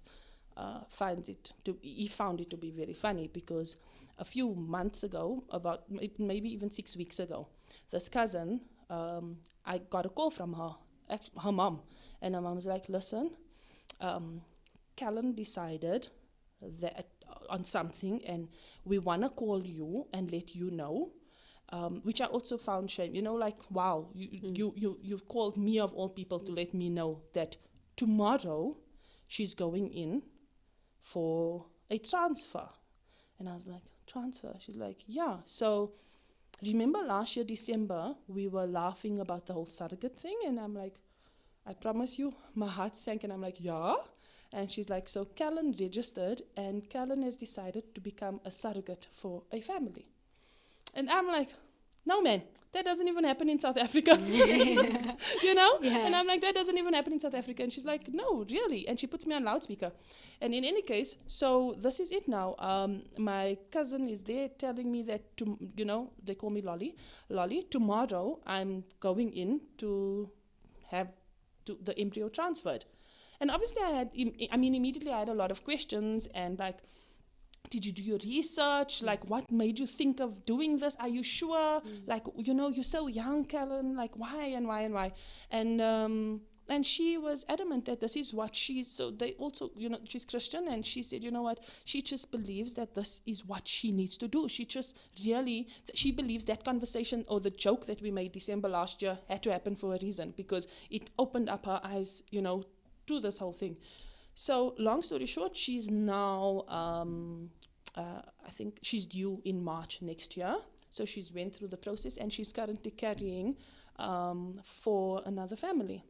found it to be very funny because a few months ago, about maybe even 6 weeks ago, this cousin, I got a call from her mom, and her mom was like, listen, Callan decided that on something and we want to call you and let you know, which I also found shame, you know, like, wow, you called me of all people to let me know that tomorrow she's going in for a transfer. And I was like, transfer? She's like, yeah. So remember last year, December, we were laughing about the whole surrogate thing? And I'm like, I promise you, my heart sank. And I'm like, yeah. And she's like, so Callan registered and Callan has decided to become a surrogate for a family. And I'm like, no, man, that doesn't even happen in South Africa. You know? Yeah. And I'm like, that doesn't even happen in South Africa. And she's like, no, really? And she puts me on loudspeaker. And in any case, so this is it now. My cousin is there telling me that, they call me Lolly. Tomorrow, I'm going in to have the embryo transferred. And obviously immediately I had a lot of questions and like, did you do your research? Like, what made you think of doing this? Are you sure? Like, you know, you're so young, Kellen. Like, why and why and why? And she was adamant that this is what she's, so they also, you know, she's Christian, and she said, you know what, she just believes that this is what she needs to do. She just really, she believes that conversation or the joke that we made December last year had to happen for a reason, because it opened up her eyes, you know, to this whole thing. So long story short, she's now, I think she's due in March next year. So she's went through the process, and she's currently carrying for another family.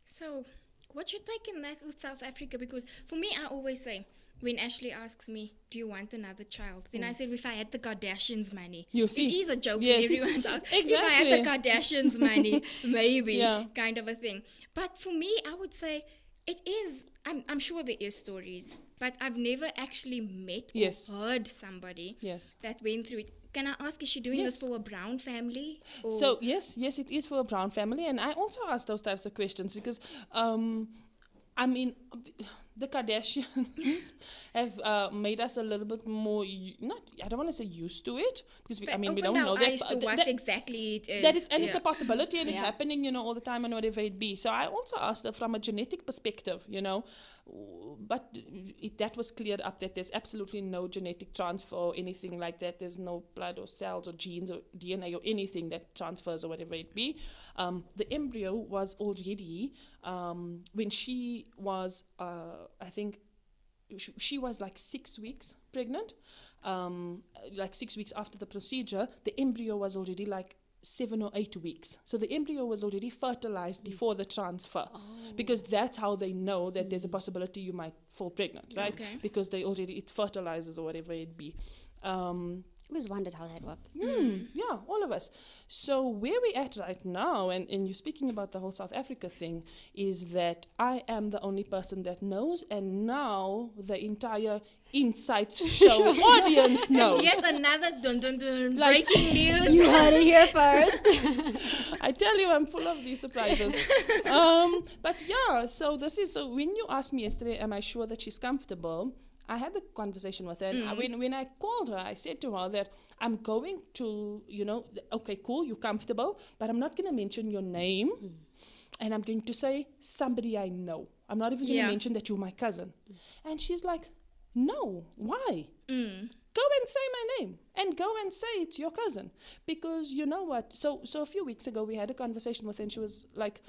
So, what's your take on that with South Africa? Because for me, I always say, when Ashley asks me, do you want another child? Then I said, if I had the Kardashians' money. You see. It is a joke Yes. in everyone's house. Exactly. If I had the Kardashians' money, maybe, Yeah. kind of a thing. But for me, I would say, it is, I'm sure there is stories, but I've never actually met Yes. or heard somebody Yes. that went through it. Can I ask, is she doing Yes. this for a brown family? Or So yes, it is for a brown family, and I also ask those types of questions because, I mean, the Kardashians have made us a little bit more I don't want to say used to it, because we don't know eyes that, to what that exactly it is. that is, and it's Yeah. a possibility, and it's Yeah. happening, you know, all the time, and whatever it be. So I also asked her from a genetic perspective, you know, but that was cleared up that there's absolutely no genetic transfer or anything like that. There's no blood or cells or genes or DNA or anything that transfers or whatever it be. The embryo was already, when she was, I think, she was like 6 weeks pregnant, like 6 weeks after the procedure. The embryo was already like 7 or 8 weeks. So the embryo was already fertilized before the transfer, because that's how they know that there's a possibility you might fall pregnant, right? Okay. Because they already, it fertilizes or whatever it be. I always wondered how that worked. Yeah, all of us. So where we're at right now, and you're speaking about the whole South Africa thing, is that I am the only person that knows, and now the entire Insights show audience knows. Yes, another dun dun dun Like- breaking news. You heard it here first. I tell you, I'm full of these surprises. But yeah, so when you asked me yesterday, am I sure that she's comfortable? I had the conversation with her, and when I called her, I said to her that I'm going to, you know, okay, cool, you're comfortable, but I'm not going to mention your name, and I'm going to say somebody I know. I'm not even going to mention that you're my cousin. And she's like, no, why? Go and say my name, and go and say it's your cousin, because you know what? So a few weeks ago, we had a conversation with her, and she was like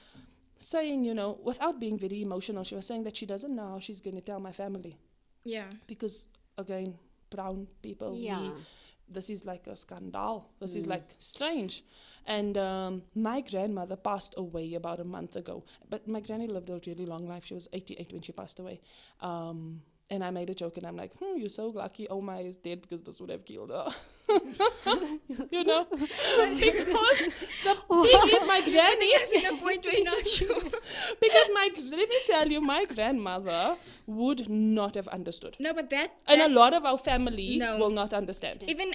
saying, you know, without being very emotional, she was saying that she doesn't know how she's going to tell my family. Yeah. Because again, brown people, Yeah. this is like a scandal. This is like strange. And my grandmother passed away about a month ago. But my granny lived a really long life. She was 88 when she passed away. And I made a joke, and I'm like, you're so lucky Oma is dead, because this would have killed her. You know? Because the thing is, my granny... Yes, in a point we're not sure. Because let me tell you, my grandmother would not have understood. No, but that... And a that's- lot of our family No. will not understand. Even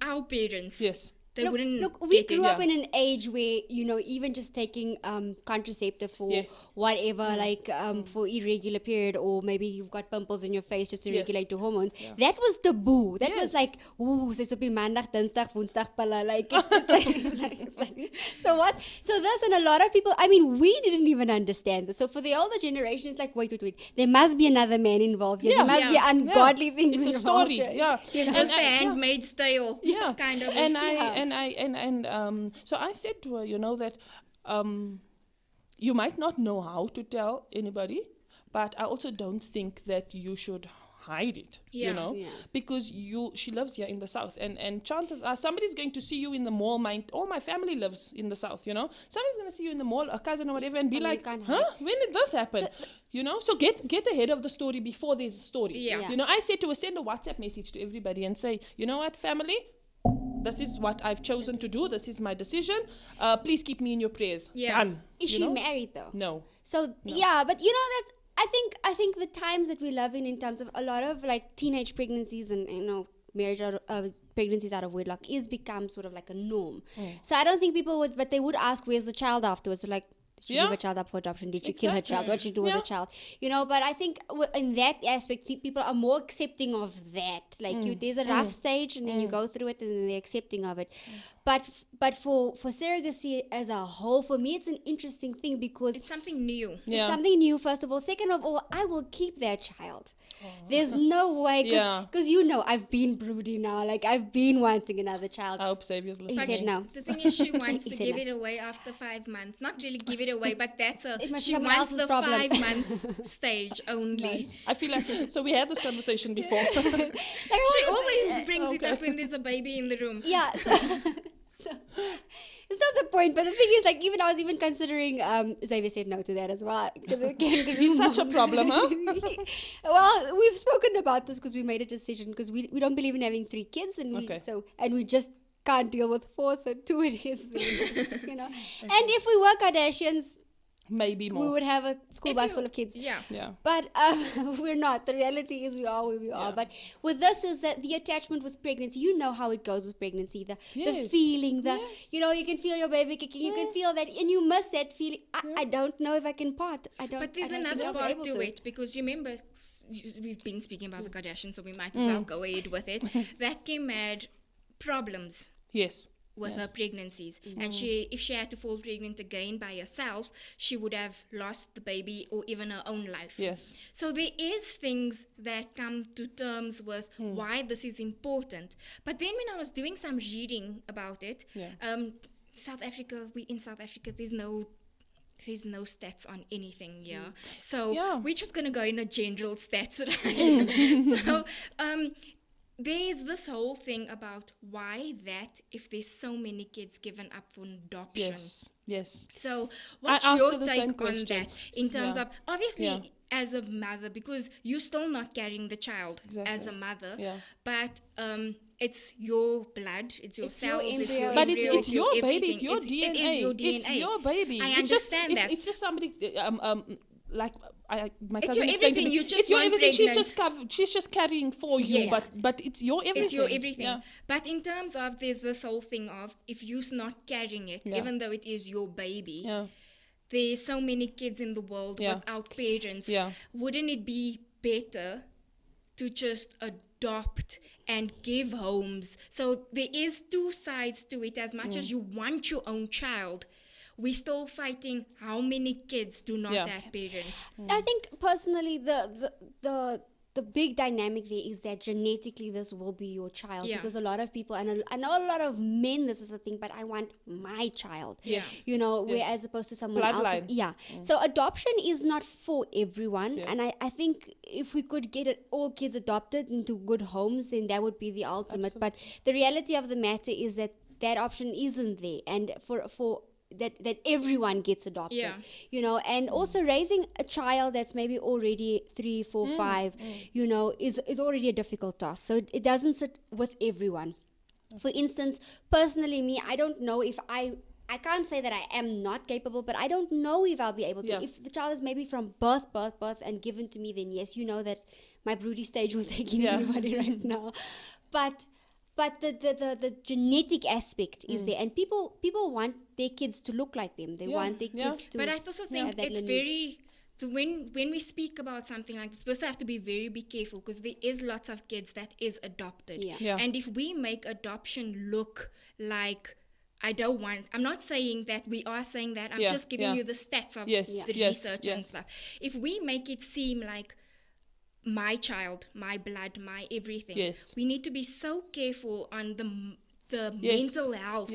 our parents. Yes. They wouldn't Look, we get it. grew up Yeah. in an age where, you know, even just taking contraceptive for Yes. whatever, like for irregular period, or maybe you've got pimples in your face just to Yes. regulate your hormones. Yeah. That was taboo. That was Yes. like, ooh, sy's op die maandag, dinsdag, woensdag pala. Like, it's like, so what? So this, and a lot of people, I mean, we didn't even understand this. So for the older generation, it's like, wait. There must be another man involved here. Yeah. There must be Yeah. ungodly things It's a involved story. here. Yeah. You know? Just the yeah. Handmaid's Tale. Yeah. Kind of. So I said to her, you know, that you might not know how to tell anybody, but I also don't think that you should hide it, Yeah. you know, Yeah. because she lives here in the south, and chances are somebody's going to see you in the mall. All my family lives in the south, you know. Somebody's going to see you in the mall, a cousin or whatever, and be Somebody like, can't huh, when did this happen? You know, so get ahead of the story before there's a story. Yeah. You know, I said to her, send a WhatsApp message to everybody and say, you know what, family, this is what I've chosen to do. This is my decision. Please keep me in your prayers. Yeah. Done. Is You she know? married though? No. So yeah, but you know, that's I think the times that we live in terms of a lot of like teenage pregnancies and, you know, marriage out of, pregnancies out of wedlock is become sort of like a norm. So I don't think people would, but they would ask, where's the child afterwards? They're like, Did you give a child up for adoption? Did you kill her child? What did you do with the child? You know, but I think in that aspect, people are more accepting of that. Like there's a rough stage, and then you go through it, and then they're accepting of it. But for surrogacy as a whole, for me, it's an interesting thing because It's something new. it's something new, first of all. Second of all, I will keep that child. There's no way, because you know, I've been broody now. Like, I've been wanting another child. I hope Xavier's He listening. said no. The thing is, she wants He to said give no. it away after 5 months. Not really give it away, but that's It must be she someone wants else's the problem. 5 months stage only. Nice. I feel like, so we had this conversation before. She always brings it up when there's a baby in the room. Yeah. So it's not the point, but the thing is, like, even I was even considering. Xavier said no to that as well. He's such a problem, huh? Well, we've spoken about this because we made a decision because we don't believe in having 3 kids, and we just can't deal with 4, so 2 it is. Then, you know, and if we were Kardashians, Maybe more. we would have a school bus full of kids. Yeah. Yeah. But we're not. The reality is we are where we are. But with this is that the attachment with pregnancy, you know how it goes with pregnancy. The feeling, you know, you can feel your baby kicking. You can feel that, and you miss that feeling. I don't know if I can part. But there's another part to it, because you remember, we've been speaking about the Kardashians, so we might as well go ahead with it. That Kim had problems Yes. with her pregnancies, and if she had to fall pregnant again by herself, she would have lost the baby or even her own life. Yes. So there is things that come to terms with why this is important. But then when I was doing some reading about it, South Africa, there's no stats on anything here. So we're just going to go in a general stats, right? So there's this whole thing about why that if there's so many kids given up for adoption. Yes. So what's your take on that in terms of, obviously, as a mother, because you're still not carrying the child as a mother, but it's your blood, it's your cells, it's your But embryo, it's your baby, everything. it's your DNA. It is your DNA. It's your baby. I understand that. It's just somebody, like my It's cousin your explained to everything. me. You just It's your want everything. pregnant. She's just carrying for you, Yes. but it's your everything. It's your everything. Yeah. But in terms of, there's this whole thing of, if you're not carrying it, even though it is your baby, there's so many kids in the world without parents. Wouldn't it be better to just adopt and give homes? So there is 2 sides to it. As much as you want your own child, we're still fighting how many kids do not have parents. I think personally the big dynamic there is that genetically this will be your child, because a lot of people, and I know a lot of men, this is the thing, but I want my child, you know, where as opposed to someone else's. So adoption is not for everyone, and I think if we could get all kids adopted into good homes, then that would be the ultimate. But the reality of the matter is that option isn't there, and for that everyone gets adopted, you know, and also raising a child that's maybe already 3, 4, 5, you know, is already a difficult task. So it doesn't sit with everyone. For instance, personally, me, I don't know if I can't say that I am not capable, but I don't know if I'll be able to. If the child is maybe from birth and given to me, then yes, you know that my broody stage will take in anybody right now. But the genetic aspect is there, and people want their kids to look like them. They want their kids to. But I also think it's very. When we speak about something like this, we also have to be careful, because there is lots of kids that is adopted, and if we make adoption look like, I'm not saying that we are saying that. I'm just giving you the stats of the research and stuff. If we make it seem like my child, my blood, my everything, we need to be so careful on the mental health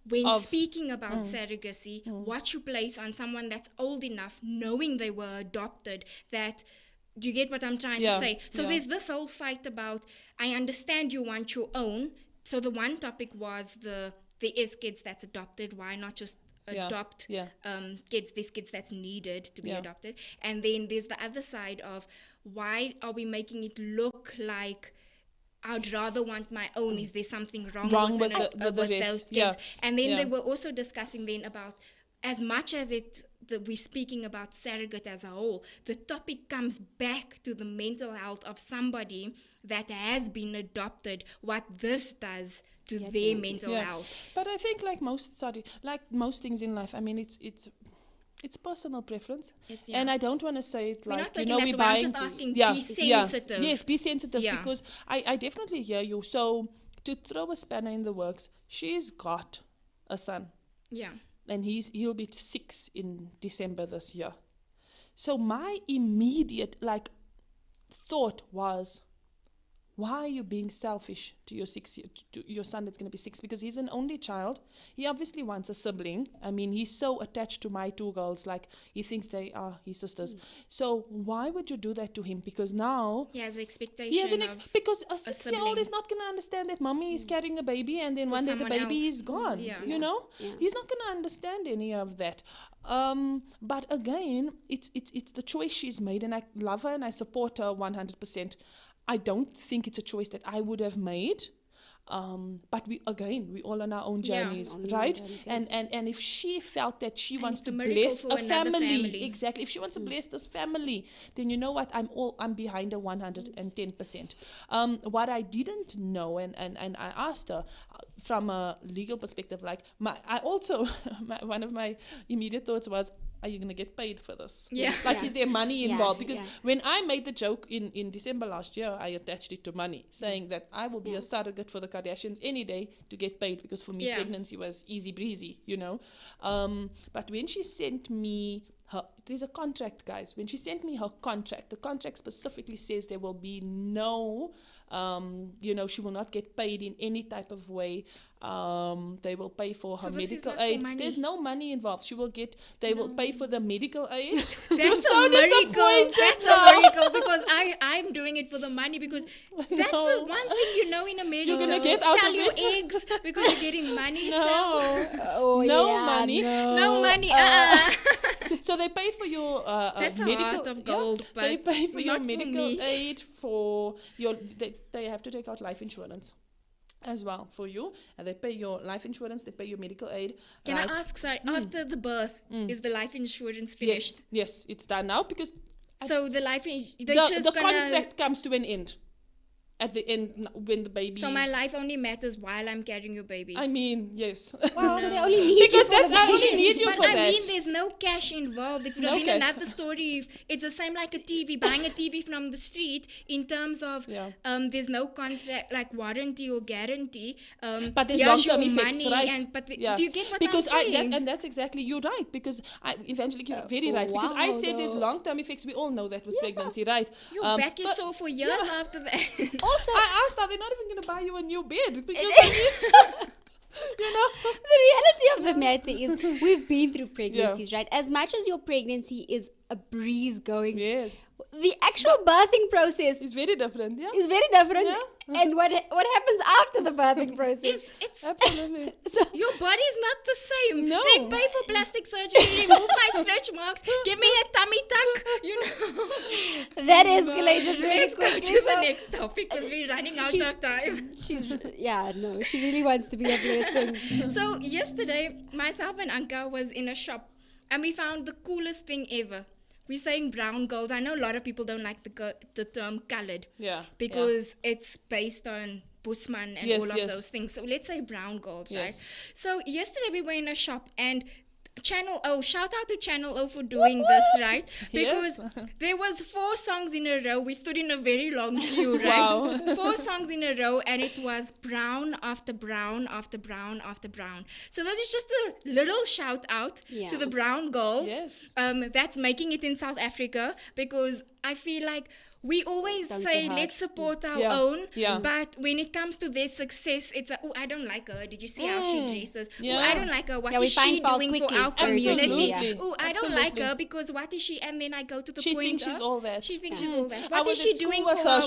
when speaking about surrogacy, what you place on someone that's old enough, knowing they were adopted. That, do you get what I'm trying to say? So there's this whole fight about, I understand you want your own. So the one topic was there is kids that's adopted, why not just adopt kids, these kids that's needed to be adopted. And then there's the other side of, why are we making it look like I'd rather want my own? Is there something wrong with those kids? And then they were also discussing then about, as much as we're speaking about surrogate as a whole, the topic comes back to the mental health of somebody that has been adopted, what this does to their mental health. But I think like most things in life, I mean, it's It's personal preference. Yeah. And I don't want to say it We're like, not taking that we're away, I'm buying. just asking, yeah, be yeah, sensitive. yes, be sensitive Yeah. because I definitely hear you. So to throw a spanner in the works, she's got a son Yeah. and he'll be 6 in December this year. So my immediate thought was, why are you being selfish to your to your son that's going to be 6? Because he's an only child. He obviously wants a sibling. I mean, he's so attached to my 2 girls, like he thinks they are his sisters. So why would you do that to him? Because now He has expectation he has because a sibling. 6-year-old is not going to understand that mommy is carrying a baby and then For one day the someone baby else. is gone. Yeah. You know, Yeah. he's not going to understand any of that. But again, it's the choice she's made, and I love her and I support her 100%. I don't think it's a choice that I would have made. But we all on our own Yeah. journeys, On our own right? journeys, yeah. And if she felt that she wants it's a to miracle bless for a another family. exactly. If she wants to bless this family, then you know what? I'm behind her 110%. What I didn't know, and I asked her from a legal perspective, like one of my immediate thoughts was, are you going to get paid for this? Yeah. Yeah. Is there money Yeah, involved? Because yeah. when I made the joke in December last year, I attached it to money, saying that I will be a surrogate for the Kardashians any day to get paid, because for me, Yeah. pregnancy was easy breezy, you know. But when she sent me there's a contract, guys. When she sent me her contract, the contract specifically says there will be no, she will not get paid in any type of way. They will pay for her So this is medical not for aid. money? There's no money involved. They will pay for the medical aid. That's so a miracle. disappointed That's now. a miracle, because I'm doing it for the money, because that's No. the one thing in America. You're gonna get out sell of your it. eggs because you're getting money. No. Oh, No yeah, money. No money. So they pay for your That's a medical heart of gold, Yeah, they but pay for your not for medical me. aid, for your. They have to take out life insurance as well for you, and they pay your life insurance. They pay your medical aid. Can right? I ask, sorry, after the birth, is the life insurance finished? Yes, it's done now, because So the life, they the just gonna. contract comes to an end at the end when the baby. So my life only matters while I'm carrying your baby. I mean, yes. Well, they only need Because you for the I only baby. need you But for I that. mean, there's no cash involved. It would No have been cash. another story if it's the same like a TV, buying a TV from the street, in terms of there's no contract, like warranty or guarantee. But there's here's long-term your effects, money, right? But Yeah. do you get what because I'm saying? and that's exactly, you're right, because Evangelique, you're very right, because I wow, said there's no. long-term effects. We all know that with pregnancy, right? Your back is but- sore for years after that. Also, I asked, are they not even going to buy you a new bed? Because you know, the reality of the matter is we've been through pregnancies, right? As much as your pregnancy is a breeze going, yes, the actual birthing process it's very different. Yeah, is very different. Yeah. And what happens after the birthing process? it's absolutely. So your body's not the same. No. They pay for plastic surgery, remove my stretch marks, give me a tummy tuck. that escalated really Let's go quickly. to the So next topic, because we're running out She- of time. she really wants to be a blessing. So yesterday, myself and Anka was in a shop, and we found the coolest thing ever. We're saying brown gold. I know a lot of people don't like the term colored, Yeah, because it's based on Busman and Yes, all of yes. those things. So let's say brown gold, Yes. right? So yesterday we were in a shop, and Channel O, shout out to Channel O for doing this, right? Because there was 4 songs in a row. We stood in a very long queue, right? Wow. 4 songs in a row, and it was brown after brown after brown after brown. So this is just a little shout out to the brown girls Yes. that's making it in South Africa, because I feel like we always Don't say get hurt. let's support our Yeah. own, Yeah. but when it comes to their success, it's oh, I don't like her. Did you see how she dresses? Yeah. Oh, I don't like her. What Yeah, we is find she fault doing for quickly, our very community? quickly, yeah. Oh, I don't like Absolutely. her because what is she? And then I go to the She point thinks she's of, all that. She thinks she's all that. I What was is she at school doing with for her.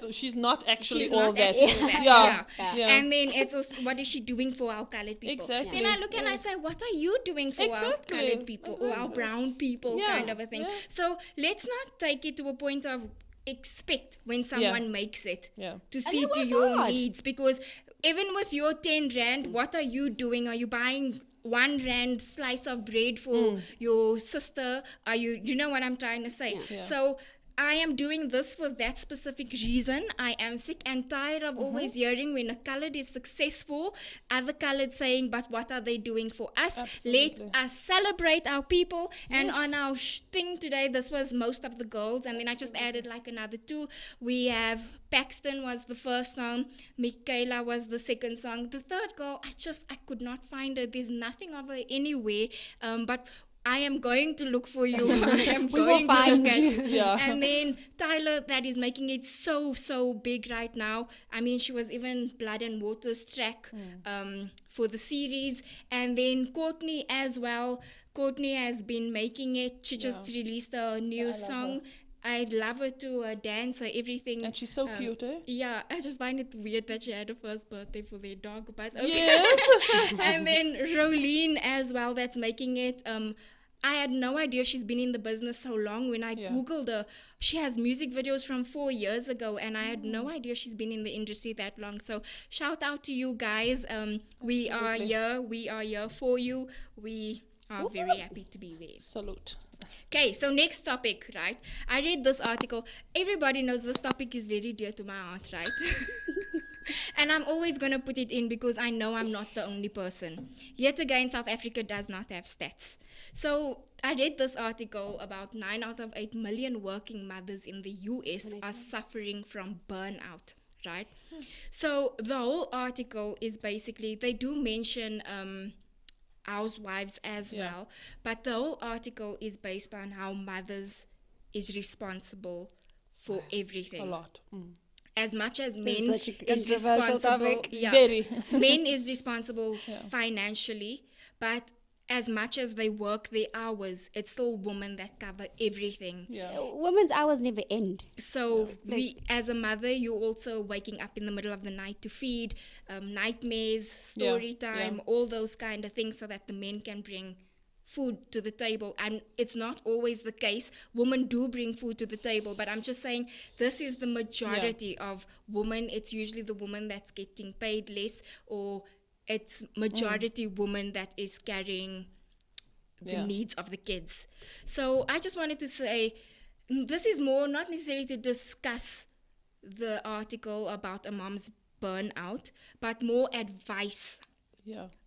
our She's not actually She's all not that. actually all that. Yeah. Yeah. Yeah. And then it's also, what is she doing for our colored people? Exactly. Then I look and I say, what are you doing for Exactly. our colored people or our brown people, Yeah. kind of a thing? Yeah. So let's not take it to a point of expect when someone makes it Yeah. to see they to work your hard. needs, because even with your 10 rand, what are you doing? Are you buying 1 rand slice of bread for your sister? Are you know what I'm trying to say? Yeah. So I am doing this for that specific reason. I am sick and tired of always hearing when a colored is successful, other colored saying, but what are they doing for us? Absolutely. Let us celebrate our people. And Yes. on our thing today, this was most of the girls. And then I just added like another 2. We have Paxton was the first song. Michaela was the second song. The third girl, I could not find her. There's nothing of her anywhere. But I am going to look for you. I am We will going to find look at you. Yeah. And then Tyler, that is making it so big right now. I mean, she was even Blood and Water's track for the series. And then Courtney as well. Courtney has been making it. She just released a new song. I love her to dance, her everything. And she's so cute, eh? Yeah, I just find it weird that she had her first birthday for their dog, but okay. Yes. And then Rolene as well, that's making it. I had no idea she's been in the business so long. When I Googled her, she has music videos from 4 years ago, and I had no idea she's been in the industry that long. So shout out to you guys. We are here for you. We are very happy to be there. Salute. Okay, so next topic, right? I read this article. Everybody knows this topic is very dear to my heart, right? And I'm always going to put it in because I know I'm not the only person. Yet again, South Africa does not have stats. So I read this article about 9 out of 8 million working mothers in the US are suffering from burnout, right? So the whole article is basically, they do mention housewives as well, but the whole article is based on how mothers is responsible for everything. A lot. As much as This men is such a is controversial responsible, topic. Very. men is responsible financially, but as much as they work their hours, it's still women that cover everything. Yeah. Women's hours never end. So we, as a mother, you're also waking up in the middle of the night to feed, nightmares, story time, all those kind of things, so that the men can bring food to the table. And it's not always the case. Women do bring food to the table, but I'm just saying this is the majority of women. It's usually the woman that's getting paid less, or it's majority woman that is carrying the needs of the kids. So I just wanted to say, this is more not necessarily to discuss the article about a mom's burnout, but more advice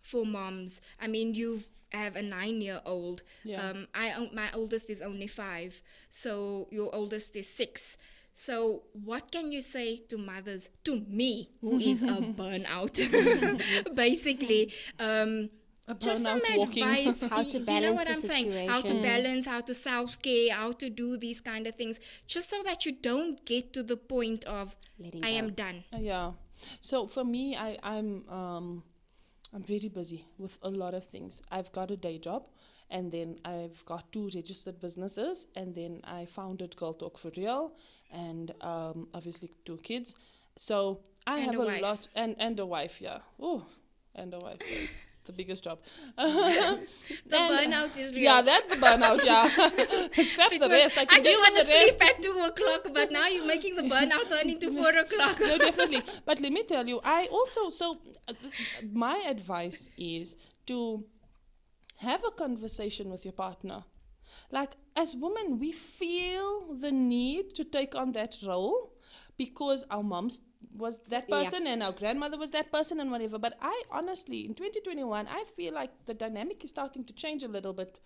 for moms. I mean, you have a 9-year-old. My oldest is only 5, so your oldest is 6. So what can you say to mothers, to me, who is a burnout, basically? Just some advice. How to You know balance what the I'm saying? How to situation. balance, how to self-care, how to do these kind of things, just so that you don't get to the point of, Letting I go. am done. Yeah. So for me, I'm very busy with a lot of things. I've got a day job, and then I've got 2 registered businesses, and then I founded Girl Talk for Real, and obviously 2 kids. So I And have a a wife. lot, and a wife, and a wife. The biggest job. The burnout is real. Yeah, that's the burnout, Scrap the rest. I can I just deal want to with the rest. sleep at 2 o'clock, but now you're making the burnout turn into 4 o'clock. No, definitely. But let me tell you, I also, my advice is to have a conversation with your partner. Like, as women, we feel the need to take on that role because our moms was that person and our grandmother was that person and whatever. But I honestly, in 2021, I feel like the dynamic is starting to change a little bit.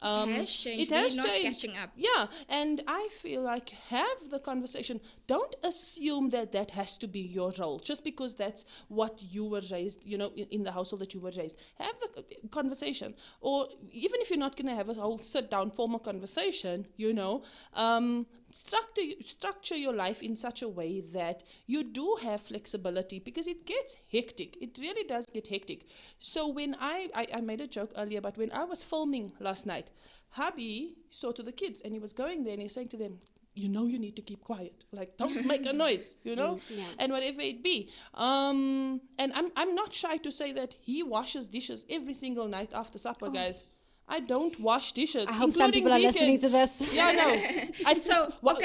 It has changed. It has We're not changed. catching up. Yeah, and I feel like have the conversation. Don't assume that has to be your role just because that's what you were raised, in the household that you were raised. Have the conversation. Or even if you're not going to have a whole sit-down formal conversation, structure your life in such a way that you do have flexibility, because it gets hectic. It really does get hectic. So when I made a joke earlier, but when I was filming last night, hubby saw to the kids and he was going there and he's saying to them, you need to keep quiet. Like, don't make a noise, and whatever it be. And I'm not shy to say that he washes dishes every single night after supper, guys. I don't wash dishes. I hope some people are listening to this. Yeah, no.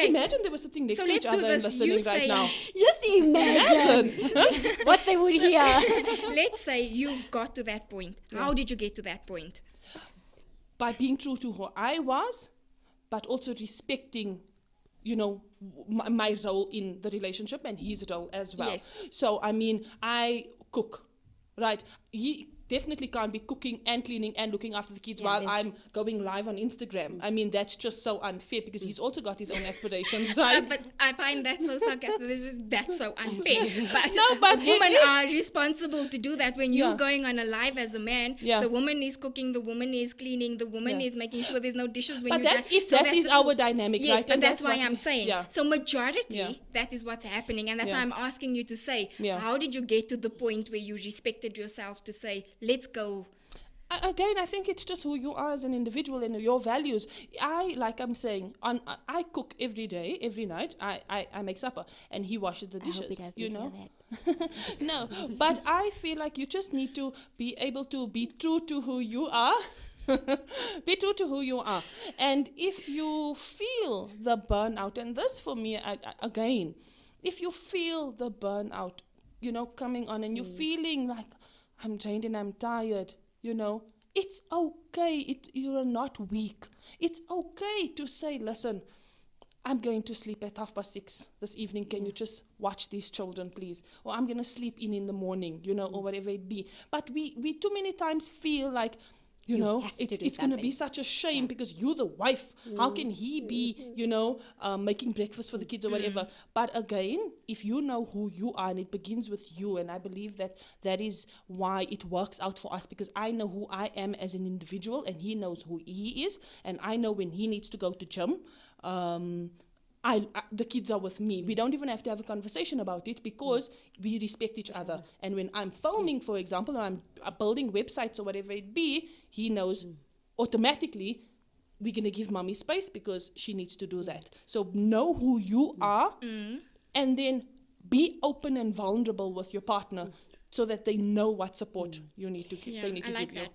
Imagine they were sitting next So to each let's do other and this. listening You right say- now. Just imagine what they would hear. Let's say you've got to that point. How did you get to that point? By being true to who I was, but also respecting, my role in the relationship and his role as well. Yes. So, I mean, I cook, right? He definitely can't be cooking and cleaning and looking after the kids while I'm going live on Instagram. I mean, that's just so unfair because he's also got his own aspirations, right? But I find that so sarcastic. That's so unfair. But, but women are responsible to do that. When you're going on a live as a man, the woman is cooking, the woman is cleaning, the woman is making sure there's no dishes when but you're that's if that is our dynamic, yes, right? but And that's why I'm saying. Yeah. So majority, that is what's happening. And that's why I'm asking you to say, how did you get to the point where you respected yourself to say, let's go? Again, I think it's just who you are as an individual and your values. Like I'm saying, I cook every day, every night. I make supper and he washes the dishes. I hope he doesn't hear that. No, but I feel like you just need to be able to be true to who you are. Be true to who you are. And if you feel the burnout, and this for me, again, if you feel the burnout, coming on and you're feeling like, I'm drained and I'm tired, it's okay. You are not weak. It's okay to say, listen, I'm going to sleep at 6:30 this evening. Can you just watch these children, please? Or I'm going to sleep in the morning, or whatever it be. But we too many times feel like, it's going to be such a shame because you're the wife. How can he be, making breakfast for the kids or whatever? But again, if you know who you are and it begins with you, and I believe that is why it works out for us, because I know who I am as an individual and he knows who he is, and I know when he needs to go to gym. The kids are with me. We don't even have to have a conversation about it because we respect each other. And when I'm filming, for example, or I'm building websites or whatever it be, he knows automatically we're going to give mommy space because she needs to do that. So know who you are and then be open and vulnerable with your partner so that they know what support you need to give. They need to give you.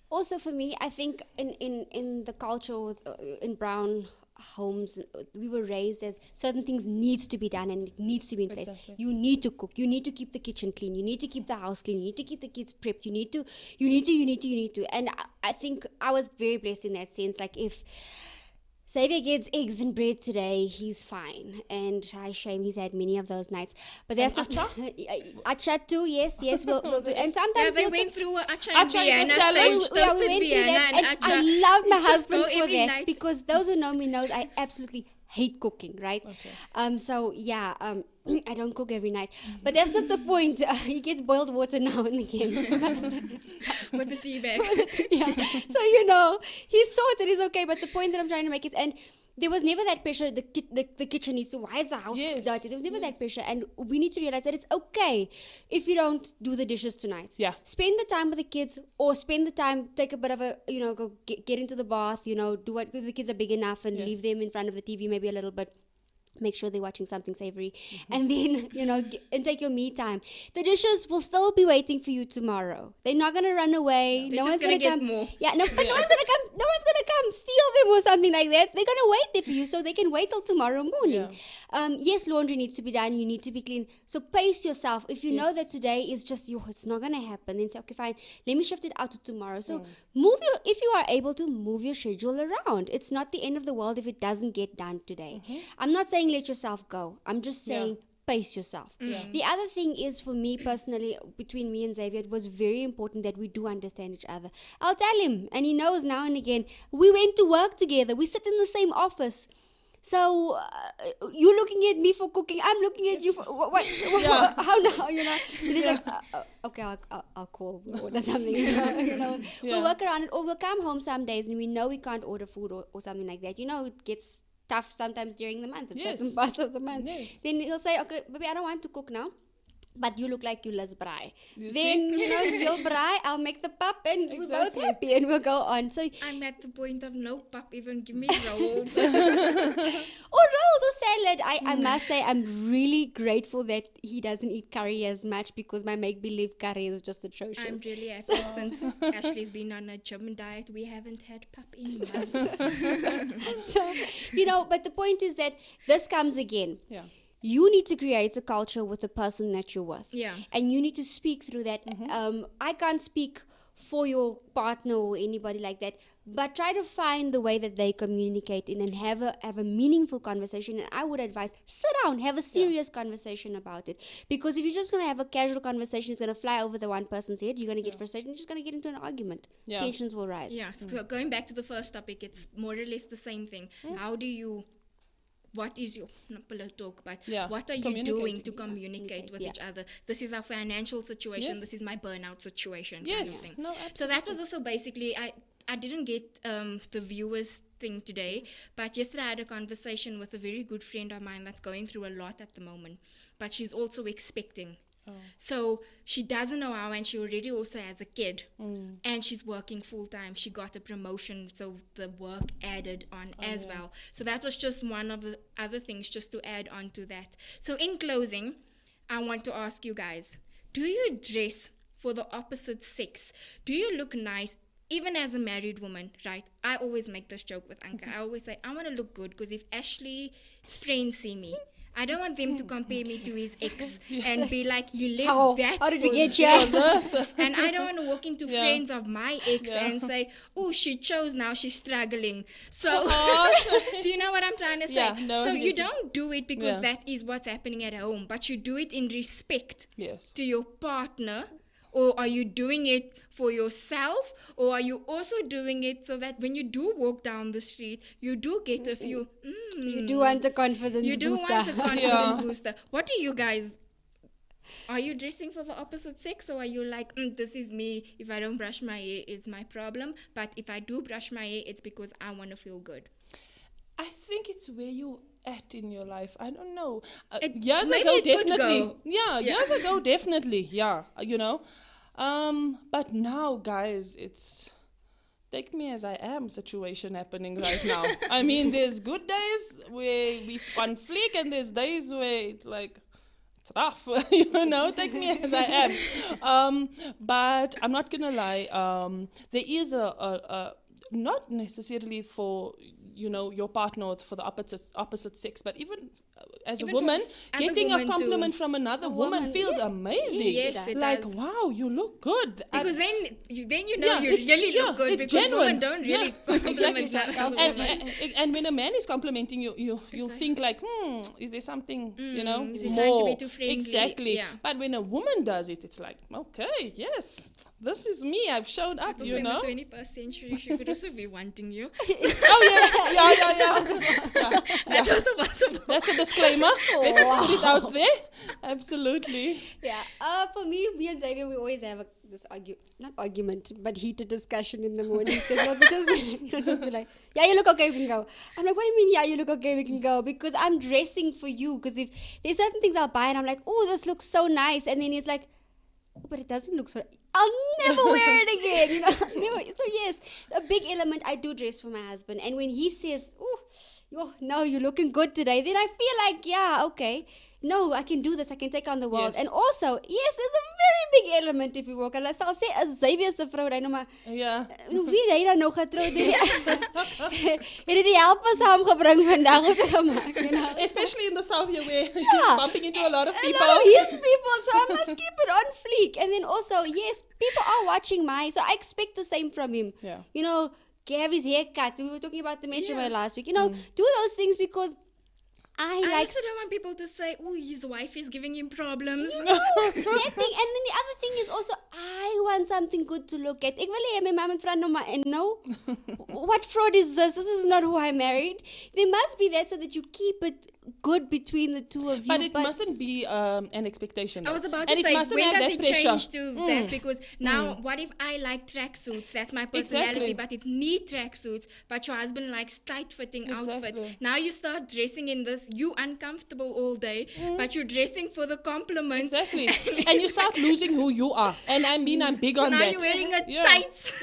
Also, for me, I think in the culture in brown homes, we were raised as certain things needs to be done and it needs to be in place. Exactly. You need to cook. You need to keep the kitchen clean. You need to keep the house clean. You need to keep the kids prepped. You need to. And I think I was very blessed in that sense. Like if Xavier gets eggs and bread today, he's fine. And I shame he's had many of those nights. But there's acha too, yes, we'll do. And sometimes they went through acha and Vienna stage, toasted Vienna and acha. I love my Just husband go for every that night. because those who know me knows I absolutely hate cooking, right? Okay. So yeah, I don't cook every night. But that's not the point. He gets boiled water now and again. With the tea bag. Yeah. So, he's sorted, it's okay. But the point that I'm trying to make is, and there was never that pressure, the kitchen needs to, why is the house dirty? There was never that pressure. And we need to realize that it's okay if you don't do the dishes tonight. Yeah. Spend the time with the kids, or spend the time, take a bit of a, go get into the bath, do what, because the kids are big enough, and leave them in front of the TV maybe a little bit. Make sure they're watching something savory, and then and take your me time. The dishes will still be waiting for you tomorrow. They're not gonna run away. They're no just one's gonna get come. more. Yeah, no, but no one's gonna come. No one's gonna come steal them or something like that. They're gonna wait there for you, so they can wait till tomorrow morning. Yes, laundry needs to be done. You need to be clean. So pace yourself. If you know that today is just it's not gonna happen, then say, okay, fine. Let me shift it out to tomorrow. So if you are able to move your schedule around. It's not the end of the world if it doesn't get done today. I'm not saying let yourself go. I'm just saying pace yourself. The other thing is, for me personally, between me and Xavier, it was very important that we do understand each other. I'll tell him, and he knows now and again, we went to work together. We sit in the same office. So you're looking at me for cooking. I'm looking at you for what how now? He's like, okay, I'll call or something. We'll work around it, or we'll come home some days and we know we can't order food or something like that. It gets tough sometimes during the month, certain parts of the month. Then he'll say, okay, baby, I don't want to cook now, but you look like you love braai. Then, you'll braai, I'll make the pap, and we're both happy, and we'll go on. So I'm at the point of no pap, even give me rolls. Or rolls or salad. I must say, I'm really grateful that he doesn't eat curry as much, because my make-believe curry is just atrocious. I'm really happy since Ashley's been on a German diet. We haven't had pap in months. So, but the point is that this comes again. Yeah. You need to create a culture with the person that you're with. Yeah. And you need to speak through that. I can't speak for your partner or anybody like that, but try to find the way that they communicate in and have a meaningful conversation. And I would advise, sit down, have a serious conversation about it. Because if you're just going to have a casual conversation, it's going to fly over the one person's head, you're going to get frustrated, and you're just going to get into an argument. Tensions will rise. Yeah, so going back to the first topic, it's more or less the same thing. What is your, talk, but what are you doing to communicate with each other? This is our financial situation. This is my burnout situation. Yes. Kind of thing. No, absolutely. So that was also basically, I didn't get the viewers thing today, but yesterday I had a conversation with a very good friend of mine that's going through a lot at the moment, but she's also expecting. So she doesn't know how, and she already also has a kid, and she's working full time. She got a promotion, so the work added on as well. So that was just one of the other things just to add on to that. So in closing, I want to ask you guys, do you dress for the opposite sex? Do you look nice? Even as a married woman, right? I always make this joke with Anka. I always say, I want to look good, because if Ashley's friends see me, I don't want them to compare me to his ex and be like, you left that. How did for we get here? And I don't want to walk into friends of my ex and say, oh, she chose, now she's struggling. So, do you know what I'm trying to say? Yeah, no, so you don't do it because that is what's happening at home, but you do it in respect to your partner. Or are you doing it for yourself? Or are you also doing it so that when you do walk down the street, you do get a few... You do want a confidence booster. You do want a confidence booster. What do you guys... Are you dressing for the opposite sex? Or are you like, this is me. If I don't brush my hair, it's my problem. But if I do brush my hair, it's because I want to feel good. I think it's where you at in your life. I don't know. Maybe Years ago, it could definitely. go. Years ago, definitely. Yeah, you know. But now, guys, it's take me as I am situation happening right now. I mean, there's good days where we on fleek, and there's days where it's like, it's rough, you know, take me as I am. But I'm not gonna lie, there is a not necessarily for, you know, your partner or for the opposite sex, but even as Even a woman, for other getting a women compliment from another woman feels amazing. Yes, it like, does. wow, you look good. Because then you know you it's- really look good, it's because genuine. women don't really compliment other women. And when a man is complimenting you, you'll think like, is there something, you know, is he more? trying to be too friendly? Exactly. Yeah. But when a woman does it, it's like, okay, yes, this is me. I've shown up, Also you in know. the 21st century, she could also be wanting you. Oh yes, yeah. That's also possible. That's a disclaimer. Let's put it out there. Absolutely. Yeah. For me and Xavier, we always have this not argument, but heated discussion in the morning. Because we'll just be like, yeah, you look okay, we can go. I'm like, what do you mean, yeah, you look okay, we can go? Because I'm dressing for you. Because if there's certain things I'll buy and I'm like, oh, this looks so nice. And then he's like, oh, but it doesn't look so... I'll never wear it again, you know. Never. So yes, a big element, I do dress for my husband. And when he says, oh, no, you're looking good today, then I feel like, yeah, okay. No, I can do this. I can take on the world. Yes. And also, yes, there's a very big element if you walk. And I'll say, as Xavier se vrou, hy nou maar, Yeah. wie het hy dan nog getroud? Het hy die helpers saamgebring vandag ook gemaakt, you know? Especially in the south here where he's bumping into a lot of people. A lot of his people, so I must keep it on fleek. And then also, yes, people are watching so I expect the same from him. Yeah. You know, have his hair cut. We were talking about the Metro Mail last week. You know, do those things because I also don't want people to say, oh, his wife is giving him problems. that thing. And then the other thing is also, I want something good to look at. Ek wil hê my mom en vriend and no, what fraud is this? This is not who I married. There must be that so that you keep it good between the two of you. But it mustn't be an expectation. I was about to and say, it mustn't when have does that it pressure. change to that? Because now, what if I like tracksuits? That's my personality, Exactly. but it's neat tracksuits, but your husband likes tight-fitting outfits. Now you start dressing in this, you uncomfortable all day, but you're dressing for the compliments. Exactly. And you start losing who you are. And I mean, I'm big So on now that. you're wearing a tights.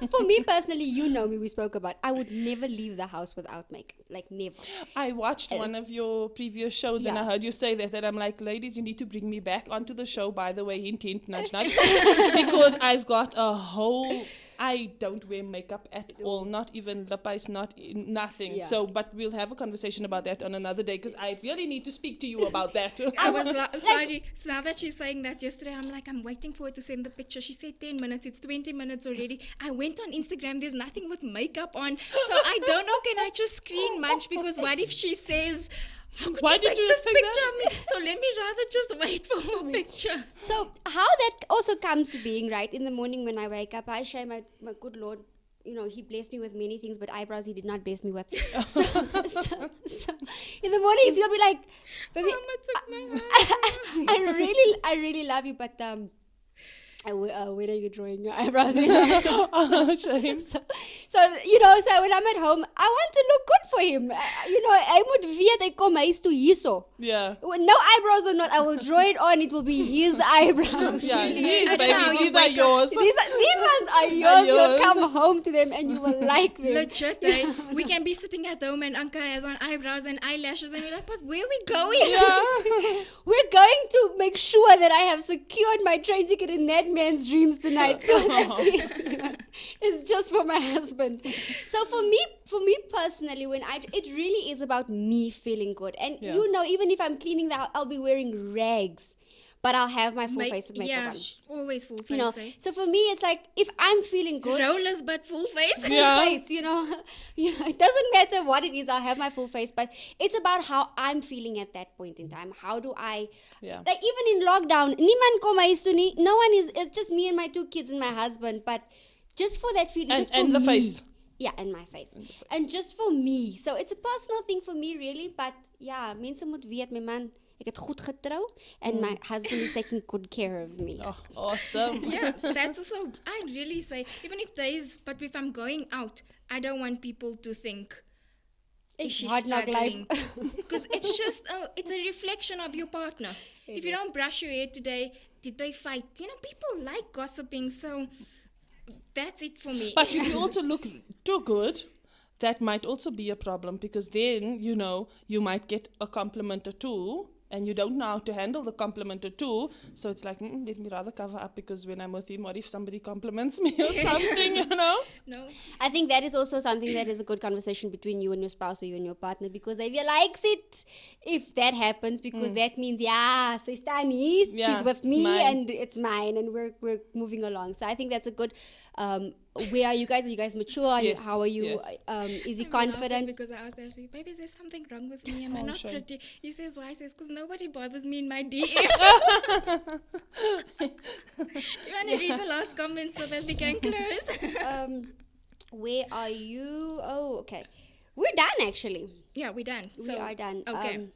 For me personally, you know me, we spoke about, I would never leave the house without makeup. Like, never. I watched one of your previous shows and I heard you say that I'm like, ladies, you need to bring me back onto the show, by the way, hint, hint, nudge, nudge. Because I've got a whole I don't wear makeup at all, not even lip eyes, nothing. Yeah. So, but we'll have a conversation about that on another day because I really need to speak to you about that. I was sorry. So now that she's saying that yesterday, I'm waiting for her to send the picture. She said 10 minutes. It's 20 minutes already. I went on Instagram. There's nothing with makeup on. So I don't know. Can I just screen munch? Because what if she says, how could Why you did take you this say picture that? of me? So let me rather just wait for her picture. So how that also comes to being, right? In the morning when I wake up, I share my good Lord. You know, he blessed me with many things, but eyebrows he did not bless me with. So in the mornings he'll be like, baby, Mama took my I really love you, but when are you drawing your eyebrows? Oh, shame. So when I'm at home, I want to look good for him. I moet weet hy kom huis toe hierso. Yeah. No eyebrows or not, I will draw it on. It will be his eyebrows. Yeah, Really. these, I don't know how baby, you these are wake up. yours. These ones are yours. You'll yours. come home to them and you will like them. Legit, eh? We can be sitting at home and Anka has on eyebrows and eyelashes and we're like, but where are we going? Yeah. We're going to make sure that I have secured my train ticket in that man's dreams tonight. So that's it. It's just for my husband. So for me personally, it really is about me feeling good. And even if I'm cleaning the house, I'll be wearing rags, but I'll have my full face of makeup on. Always full face. Eh? So for me, it's like if I'm feeling good, Rollers but full face. Yeah. face, it doesn't matter what it is, I'll have my full face, but it's about how I'm feeling at that point in time. How do I, like even in lockdown, niemand kom huis toe nie. No one is, it's just me and my 2 kids and my husband, but just for that feeling, just for and the me. face. Yeah, and my face. And just for me. So it's a personal thing for me really, but yeah, mense moet weet, my man, ek het goed getrou, and my husband is taking good care of me. Oh, awesome. Yes, that's also, I really say, even if I'm going out, I don't want people to think, is she Hard knock life. struggling? Because it's just, it's a reflection of your partner. If you don't brush your hair today, did they fight? People like gossiping, so that's it for me. But if you also look too good, that might also be a problem because then, you might get a compliment or two and you don't know how to handle the compliment or two. So it's like, let me rather cover up because when I'm with him, what if somebody compliments me or something, No. I think that is also something that is a good conversation between you and your spouse or you and your partner, because if you likes it, if that happens, because that means, she's with me and it's mine and we're moving along. So I think that's a good, where are you guys? Are you guys mature? Yes. How are you? Yes. Is he I'm laughing confident? because I asked Ashley, baby, is there something wrong with me? Am I Oh, not shame. pretty? He says, why? He says, because nobody bothers me in my DM. Do you want to read the last comments so that we can close? Where are you? Oh, okay. We're done actually. Yeah, we're done. We are done. Okay.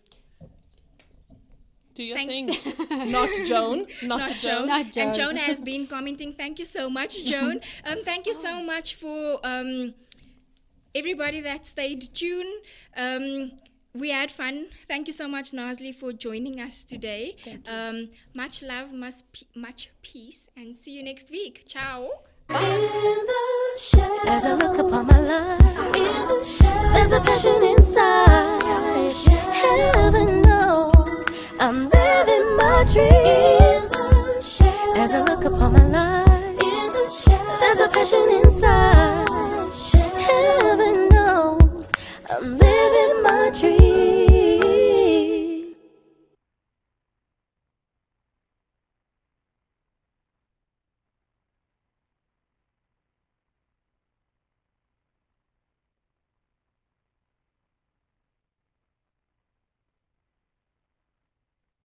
Do your Thank- thing. Not Joan. Not Joan. Not Joan. And Joan has been commenting. Thank you so much, Joan. Thank you so much for everybody that stayed tuned. We had fun. Thank you so much, Nazlee, for joining us today. Much love, much peace, and see you next week. Ciao. In the shadows, as I look upon my life, in the shadows, there's a passion inside. Heaven knows I'm living my dreams. As I look upon my life.